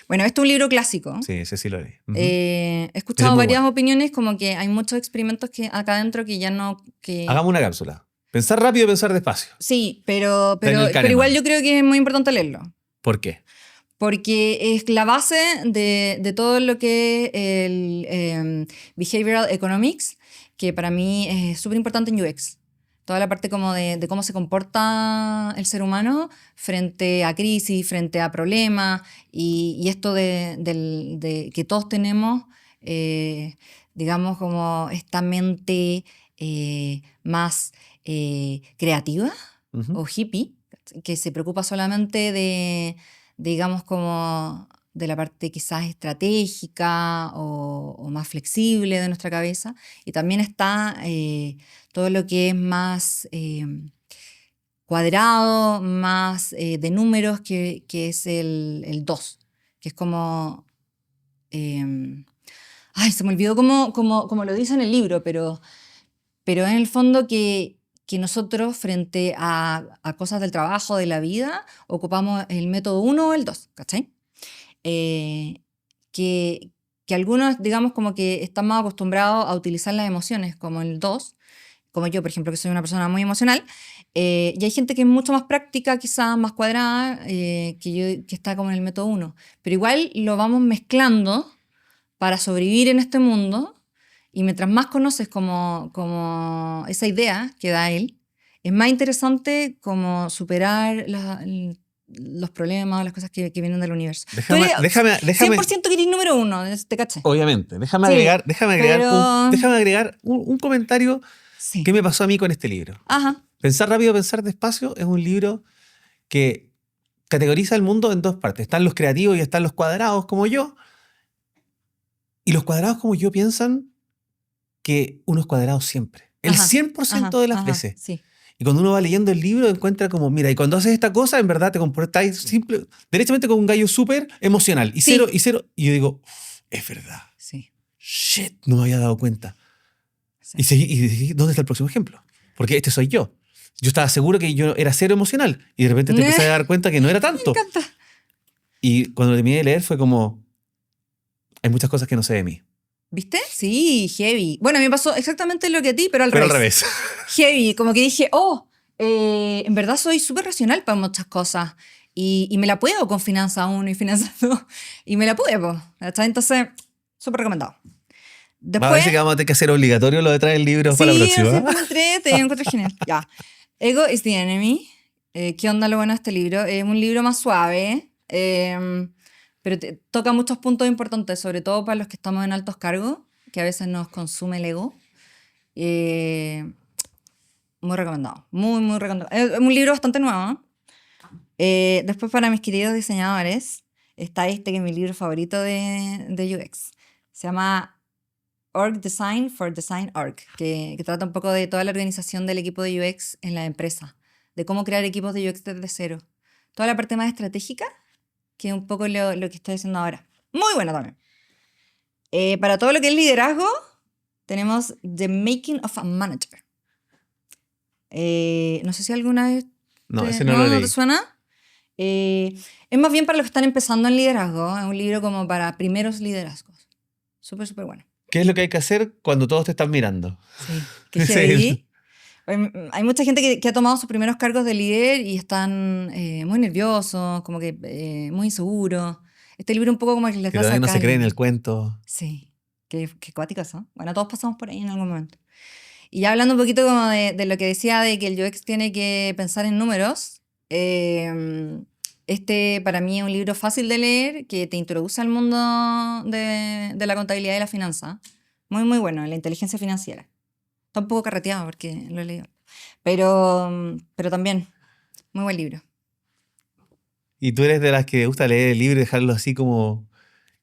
Bueno, este es un libro clásico. Sí, ese sí lo leí. Ujú. He escuchado muy varias bueno. opiniones, como que hay muchos experimentos que acá adentro que ya no... Hagamos una cápsula. Pensar rápido, pensar despacio. Sí, pero Daniel Kahneman. igual yo creo que es muy importante leerlo. ¿Por qué? Porque es la base de todo lo que es el Behavioral Economics, que para mí es súper importante en UX. Toda la parte como de cómo se comporta el ser humano frente a crisis, frente a problemas, y esto de que todos tenemos, digamos, como esta mente más creativa Ujú. o hippie, que se preocupa solamente digamos, como de la parte quizás estratégica o más flexible de nuestra cabeza. Y también está todo lo que es más cuadrado, más de números, que es el 2, que es como... ay, se me olvidó cómo lo dice en el libro, pero en el fondo que nosotros frente a cosas del trabajo, de la vida, ocupamos el método 1 o el 2, ¿cachai? Que algunos, digamos, como que están más acostumbrados a utilizar las emociones como el 2, como yo, por ejemplo, que soy una persona muy emocional, y hay gente que es mucho más práctica, quizás más cuadrada, que está como en el método 1. Pero igual lo vamos mezclando para sobrevivir en este mundo. Y mientras más conoces como esa idea que da él, es más interesante como superar los problemas, las cosas que vienen del universo. Déjame, 100% que eres número 1, te caché. obviamente, déjame Sí, agregar pero- un comentario Sí. ¿Qué me pasó a mí con este libro? Ajá. Pensar rápido, pensar despacio es un libro que categoriza el mundo en dos partes. Están los creativos y están los cuadrados como yo. Y los cuadrados como yo piensan que uno es cuadrado siempre. El Ajá, 100% de las veces. sí. Y cuando uno va leyendo el libro encuentra como, mira, y cuando haces esta cosa, en verdad te comportáis derechamente como un gallo súper emocional. Y Sí. cero, y cero. Y yo digo, es verdad. Sí. Shit, no me había dado cuenta. Sí. Y dije, ¿dónde está el próximo ejemplo? Porque este soy yo. Yo estaba seguro que yo era cero emocional. Y de repente te empecé a dar cuenta que no era tanto. Me encanta. Y cuando terminé de leer fue como, hay muchas cosas que no sé de mí. ¿Viste? Sí, heavy. Bueno, a mí me pasó exactamente lo que a ti, pero al Pero revés. al revés. Heavy, como que dije, en verdad soy súper racional para muchas cosas. Y me la puedo con finanza 1 y finanza 2. Y me la puedo. Entonces, súper recomendado. Después, Parece que vamos a tener que hacer obligatorio lo de traer el libro para la próxima. Sí, te encuentro genial. Ya. Ego is the Enemy. ¿Qué onda lo bueno de este libro? Es un libro más suave, pero toca muchos puntos importantes, sobre todo para los que estamos en altos cargos, que a veces nos consume el ego. Muy recomendado, muy, muy recomendado. Es un libro bastante nuevo. Después, para mis queridos diseñadores, está este que es mi libro favorito de UX. Se llama Org Design for Design Org, que trata un poco de toda la organización del equipo de UX en la empresa, de cómo crear equipos de UX desde cero. Toda la parte más estratégica, que es un poco lo que estoy haciendo ahora. Muy bueno también. Para todo lo que es liderazgo, tenemos The Making of a Manager. No sé si alguna vez No, ese no lo leí. te suena. Es más bien para los que están empezando en liderazgo. Es un libro como para primeros liderazgos. Súper, súper bueno. ¿Qué es lo que hay que hacer cuando todos te están mirando? Sí, que heavy. Hay mucha gente que ha tomado sus primeros cargos de líder y están muy nerviosos, como que muy inseguros. Este libro un poco como que les Que da todavía no se sacar. creen el cuento. Sí, qué cuático eso. Bueno, todos pasamos por ahí en algún momento. Y ya hablando un poquito como de lo que decía de que el UX tiene que pensar en números, este para mí es un libro fácil de leer que te introduce al mundo de la contabilidad y la finanza. Muy, muy bueno, la inteligencia financiera. Está un poco carreteado porque lo he leído. Pero también, muy buen libro. ¿Y tú eres de las que gusta leer el libro y dejarlo así como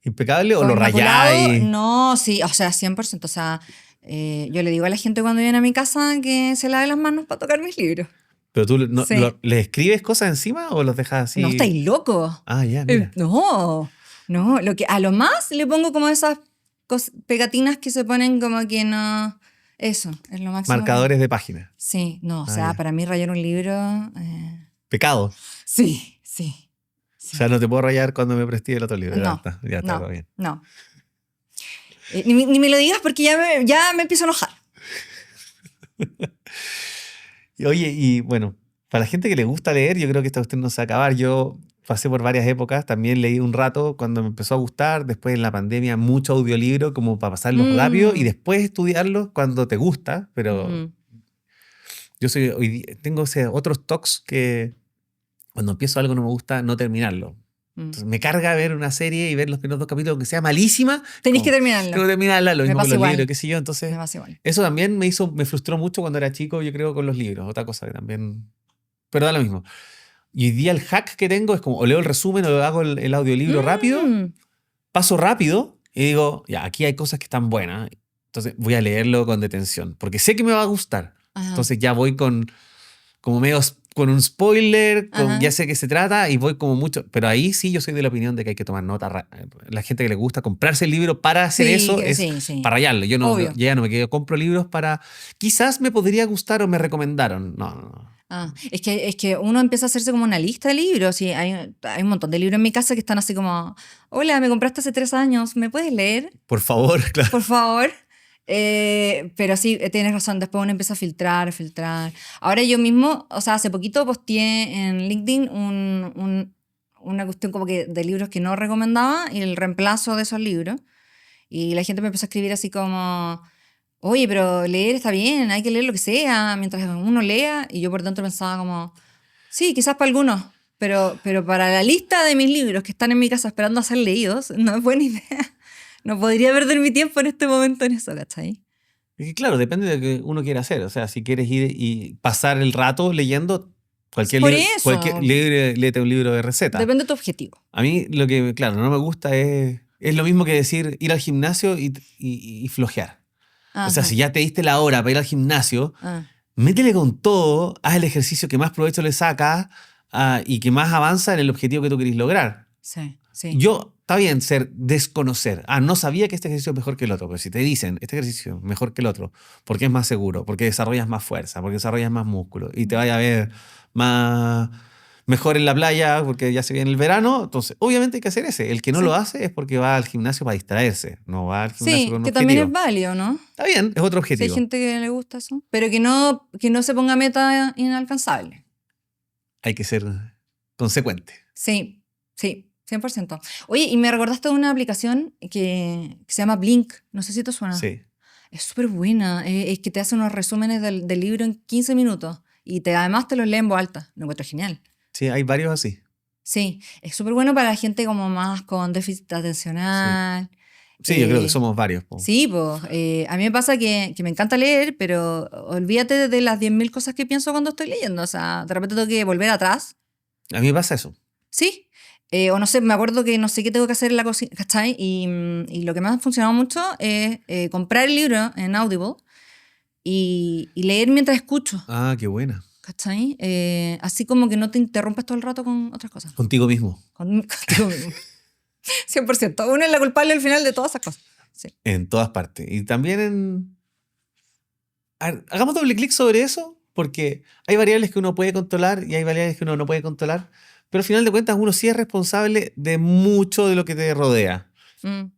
impecable o ¿Con lo inmaculado? rayáis? No, sí, o sea, 100%. O sea, yo le digo a la gente cuando viene a mi casa que se lave las manos para tocar mis libros. ¿Pero tú Sí. le escribes cosas encima o los dejas así? No, estáis locos. Ah, ya, mira. No, a lo más le pongo como esas pegatinas que se ponen como que no... Eso, es lo máximo. Marcadores de página. Sí, no, o Ah, sea, ya. para mí rayar un libro... Pecado. Sí. O sea, no te puedo rayar cuando me presté el otro libro. No, ya está, todo bien. No. Ni me lo digas porque ya me empiezo a enojar. Y, oye, y bueno, para la gente que le gusta leer, yo creo que esta cuestión no se va a acabar. Yo pasé por varias épocas, también leí un rato cuando me empezó a gustar, después en la pandemia mucho audiolibro como para pasarlos rápido y después estudiarlos cuando te gusta, pero yo tengo otros tocs que cuando empiezo algo no me gusta no terminarlo. Entonces me carga ver una serie y ver los primeros 2 capítulos, aunque sea malísima. Tenéis que terminarlo. Tengo que terminarla, lo Me mismo con pasa los igual. libros, qué sé yo. Entonces, Me pasa igual. eso también me frustró mucho cuando era chico, yo creo, con los libros. Otra cosa que también... Pero da lo mismo. Y hoy día el hack que tengo es como o leo el resumen o hago el audiolibro rápido, paso rápido y digo, ya, aquí hay cosas que están buenas. Entonces voy a leerlo con detención, porque sé que me va a gustar. Ajá. Entonces ya voy con un spoiler, ya sé qué se trata y voy como mucho. Pero ahí sí yo soy de la opinión de que hay que tomar nota. La gente que le gusta comprarse el libro para hacer eso es para rayarlo. Yo ya no me quedo, compro libros para... Quizás me podría gustar o me recomendaron. No. Es que uno empieza a hacerse como una lista de libros y hay un montón de libros en mi casa que están así como, hola, me compraste hace 3 años, ¿me puedes leer? Por favor, claro. Por favor. Pero sí, tienes razón, después uno empieza a filtrar. Ahora yo mismo, o sea, hace poquito posteé en LinkedIn una cuestión como que de libros que no recomendaba y el reemplazo de esos libros. Y la gente me empezó a escribir así como, oye, pero leer está bien, hay que leer lo que sea mientras uno lea. Y yo por dentro pensaba como, sí, quizás para algunos, pero para la lista de mis libros que están en mi casa esperando a ser leídos, no es buena idea. No podría perder mi tiempo en este momento en eso, ¿cachai? Y claro, depende de lo que uno quiera hacer. O sea, si quieres ir y pasar el rato leyendo cualquier Por libro, eso, léete un libro de receta. depende de tu objetivo. A mí lo que, claro, no me gusta es lo mismo que decir ir al gimnasio y flojear. O sea, si Ajá. ya te diste la hora para ir al gimnasio, Ah, métele con todo, haz el ejercicio que más provecho le saca y que más avanza en el objetivo que tú querés lograr. sí, sí. Yo, está bien desconocer. No sabía que este ejercicio es mejor que el otro, pero si te dicen, este ejercicio es mejor que el otro, porque es más seguro, porque desarrollas más fuerza, porque desarrollas más músculo y te vaya a ver más mejor en la playa porque ya se viene el verano, entonces obviamente hay que hacer ese. El que no lo Sí, hace es porque va al gimnasio para distraerse, no va al gimnasio sí, con un que también es objetivo. válido, ¿no? Está bien, es otro Si hay objetivo. gente que le gusta eso, pero que no se ponga meta inalcanzable. Hay que ser consecuente. Sí, sí, 100%. Oye, y me recordaste de una aplicación que se llama Blink, no sé si te suena. Sí. Es súper buena, es que te hace unos resúmenes del libro en 15 minutos y además te los lee en voz alta, lo encuentro genial. Sí, hay varios así. Sí, es súper bueno para la gente como más con déficit Sí. atencional. Sí, yo creo que eh, somos varios. Po. sí, pues a mí me pasa que me encanta leer, pero olvídate de las 10.000 cosas que pienso cuando estoy leyendo. O sea, de repente tengo que volver atrás. A mí me pasa eso. Sí. O no sé, me acuerdo que no sé qué tengo que hacer en la cocina, ¿cachai? Y lo que me ha funcionado mucho es comprar el libro en Audible y leer mientras escucho, Ah, qué buena. ¿cachai? Así como que no te interrumpes todo el rato con otras cosas. Contigo mismo. Contigo mismo. 100%. Uno es la culpable al final de todas esas cosas. Sí. En todas partes. Y también en... A ver, hagamos doble clic sobre eso, porque hay variables que uno puede controlar y hay variables que uno no puede controlar, pero al final de cuentas uno sí es responsable de mucho de lo que te rodea. Mm,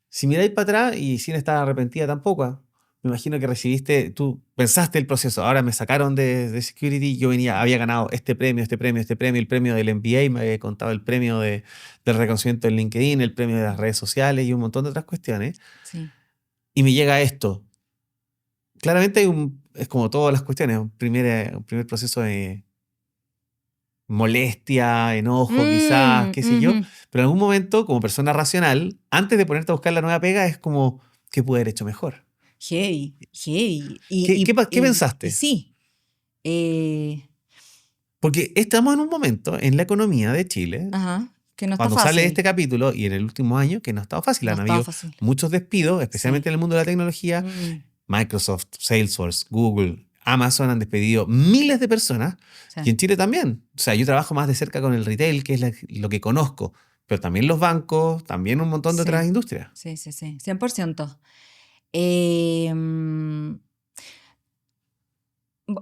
Si miráis para atrás y sin estar arrepentida tampoco, me imagino que recibiste, tú pensaste el proceso, ahora me sacaron de security, yo había ganado este premio, este premio, este premio, el premio del MBA, me había contado el premio del reconocimiento en LinkedIn, el premio de las redes sociales y un montón de otras cuestiones, sí. y me llega esto. Claramente es como todas las cuestiones, un primer proceso de molestia, enojo, quizás, qué sé yo, Ujú. pero en algún momento, como persona racional, antes de ponerte a buscar la nueva pega, es como, ¿qué puedo haber hecho mejor? Heavy, heavy. ¿Qué Y pensaste? sí. eh, Porque estamos en un momento en la economía de Chile, ajá, que no está cuando sale este fácil. capítulo y en el último año, que no ha estado fácil. No Han está habido fácil. muchos despidos, especialmente Sí. en el mundo de la tecnología. Mm, Microsoft, Salesforce, Google, Amazon han despedido miles de personas sí. y en Chile también. O sea, yo trabajo más de cerca con el retail, que es lo que conozco, pero también los bancos, también un montón de otras Sí. industrias. Sí, sí, sí. 100%. Eh, mm,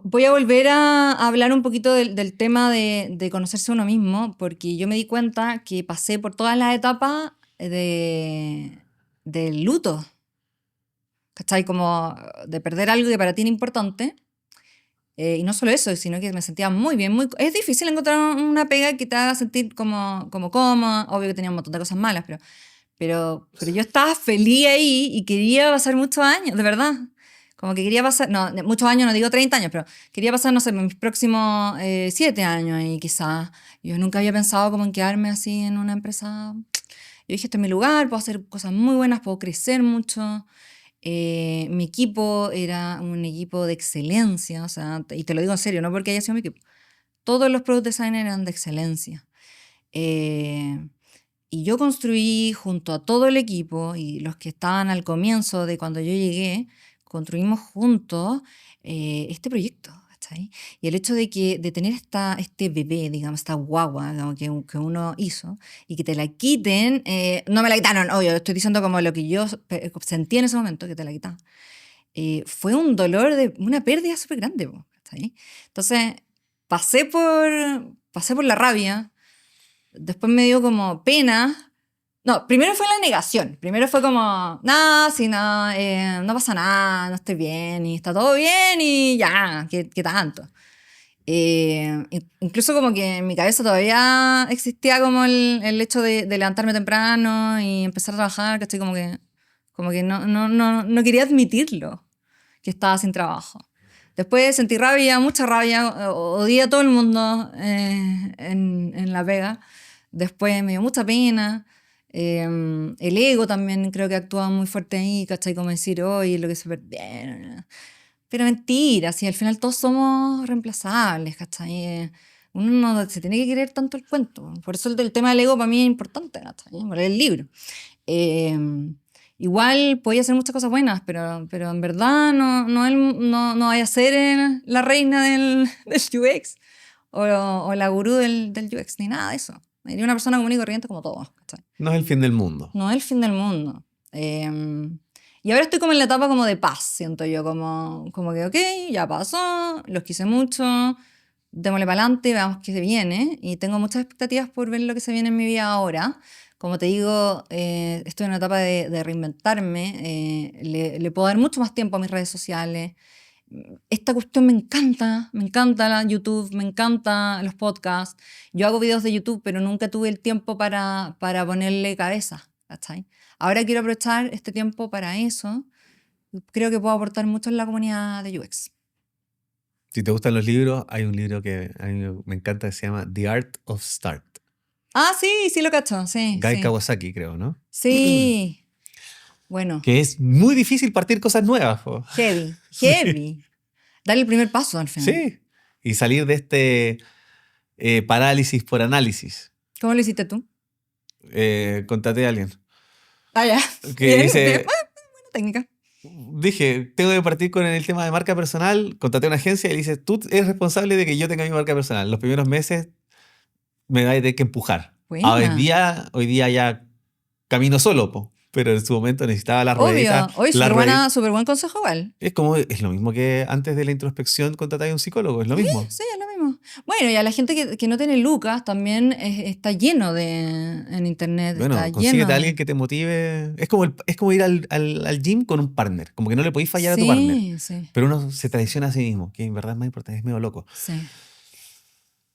Voy a volver a hablar un poquito del tema de conocerse uno mismo, porque yo me di cuenta que pasé por todas las etapas del luto, ¿cachai? Como de perder algo que para ti era importante. Y no solo eso, sino que me sentía muy bien. Es difícil encontrar una pega que te haga sentir como cómoda. Obvio que tenía un montón de cosas malas, pero yo estaba feliz ahí y quería pasar muchos años, de verdad. Como que quería pasar, no, muchos años, no digo 30 años, pero quería pasar, no sé, mis próximos 7 años y quizás. Yo nunca había pensado como en quedarme así en una empresa. Yo dije, este es mi lugar, puedo hacer cosas muy buenas, puedo crecer mucho. Mi equipo era un equipo de excelencia, o sea, y te lo digo en serio, no porque haya sido mi equipo. Todos los product designers eran de excelencia. Eh, y yo construí junto a todo el equipo y los que estaban al comienzo de cuando yo llegué, construimos juntos este proyecto. ¿Cachai? Y el hecho de tener este bebé, digamos, esta guagua digamos, que uno hizo y que te la quiten, no me la quitaron, obvio, estoy diciendo como lo que yo sentí en ese momento, que te la quitaban. Fue un dolor, una pérdida súper grande. ¿Cachai? Entonces, pasé por la rabia. Después me dio como pena. No, primero fue la negación. Primero fue como, no, si no, no pasa nada, no estoy bien y está todo bien y ya, ¿qué tanto? Incluso como que en mi cabeza todavía existía como el hecho de levantarme temprano y empezar a trabajar, ¿cachai? Como que no quería admitirlo, que estaba sin trabajo. Después sentí rabia, mucha rabia, odié a todo el mundo en La Vega. Después me dio mucha pena. El ego también creo que actúa muy fuerte ahí, ¿cachai? Como decir, oye, lo que se perdieron. Pero mentira, si al final todos somos reemplazables, ¿cachai? Uno no se tiene que creer tanto el cuento. Por eso el tema del ego para mí es importante, ¿cachai? Por el libro. Eh, Igual podía hacer muchas cosas buenas, pero en verdad no vaya a ser la reina del UX o la gurú del UX, ni nada de eso. Sería una persona común y corriente como todos, ¿cachai? No es el fin del mundo. No es el fin del mundo. Y ahora estoy como en la etapa como de paz, siento yo, como que ok, ya pasó, los quise mucho, démosle para adelante, veamos qué se viene. Y tengo muchas expectativas por ver lo que se viene en mi vida ahora. Como te digo, estoy en una etapa de reinventarme, le puedo dar mucho más tiempo a mis redes sociales. Esta cuestión me encanta la YouTube, me encanta los podcasts. Yo hago videos de YouTube, pero nunca tuve el tiempo para ponerle cabeza, ¿cachai? Ahora quiero aprovechar este tiempo para eso. Creo que puedo aportar mucho en la comunidad de UX. Si te gustan los libros, hay un libro que a mí me encanta que se llama The Art of Start. Ah, sí lo cacho, sí. Guy sí. Kawasaki, creo, ¿no? Sí. Bueno, Que es muy difícil partir cosas nuevas. Po. heavy. Sí. Dar el primer paso al final. Sí. Y salir de este parálisis por análisis. ¿Cómo lo hiciste tú? Contraté a alguien. Ah, ya. Que Bien, dice, buena técnica. dije, tengo que partir con el tema de marca personal. Contraté a una agencia y le dice, tú eres responsable de que yo tenga mi marca personal. Los primeros meses me va a tener que empujar. Buena. Hoy día ya camino solo, po. Pero en su momento necesitaba la ruedita. Obvio. Hoy súper buen consejo igual. Es lo mismo que antes de la introspección contratar a un psicólogo, es lo mismo. Sí, es lo mismo. Bueno, y a la gente que no tiene lucas también está lleno en internet. Bueno, está consíguete lleno a alguien que te motive. Es como ir al gym con un partner. Como que no le podéis fallar a tu partner. Sí. Pero uno se traiciona a sí mismo, que en verdad es más importante, es medio loco. Sí.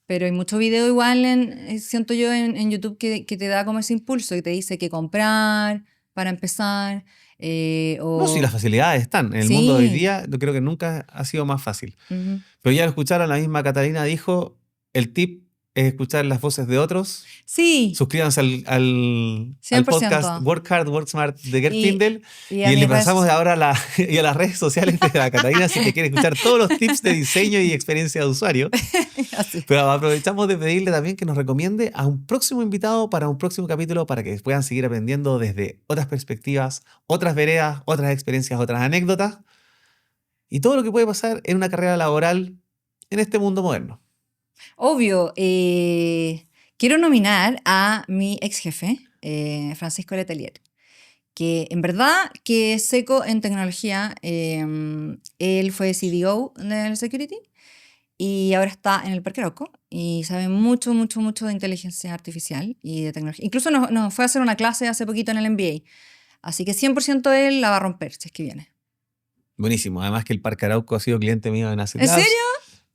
Pero hay mucho video igual, siento yo, en YouTube que te da como ese impulso, que te dice qué comprar para empezar. No, sí, las facilidades están. En el mundo de hoy día, yo creo que nunca ha sido más fácil. Uh-huh. Pero ya lo escucharon, la misma Catalina dijo, el tip es escuchar las voces de otros. Sí. Suscríbanse al podcast Work Hard, Work Smart de Gert Findel. Y le pasamos ahora a las redes sociales de la Catalina si te quiere escuchar todos los tips de diseño y experiencia de usuario. Pero aprovechamos de pedirle también que nos recomiende a un próximo invitado para un próximo capítulo para que puedan seguir aprendiendo desde otras perspectivas, otras veredas, otras experiencias, otras anécdotas y todo lo que puede pasar en una carrera laboral en este mundo moderno. Obvio, quiero nominar a mi ex jefe, Francisco Letelier, que en verdad que es seco en tecnología. Él fue CDO del Security y ahora está en el Parque Arauco y sabe mucho de inteligencia artificial y de tecnología. Incluso nos fue a hacer una clase hace poquito en el MBA. Así que 100% él la va a romper si es que viene. Buenísimo. Además que el Parque Arauco ha sido cliente mío en Acid ¿En Labs. serio?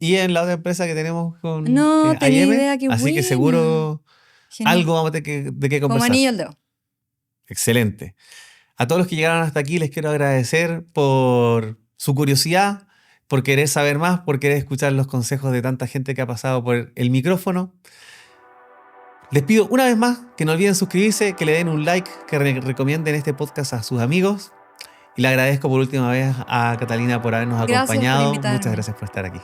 Y en la otra empresa que tenemos con No, tenía IM, idea, qué así buena. que seguro Genial. algo vamos a tener de qué conversar. Como anillo al dedo. Excelente. A todos los que llegaron hasta aquí les quiero agradecer por su curiosidad, por querer saber más, por querer escuchar los consejos de tanta gente que ha pasado por el micrófono. Les pido una vez más que no olviden suscribirse, que le den un like, que recomienden este podcast a sus amigos. Y le agradezco por última vez a Catalina por habernos acompañado. Muchas gracias por estar aquí.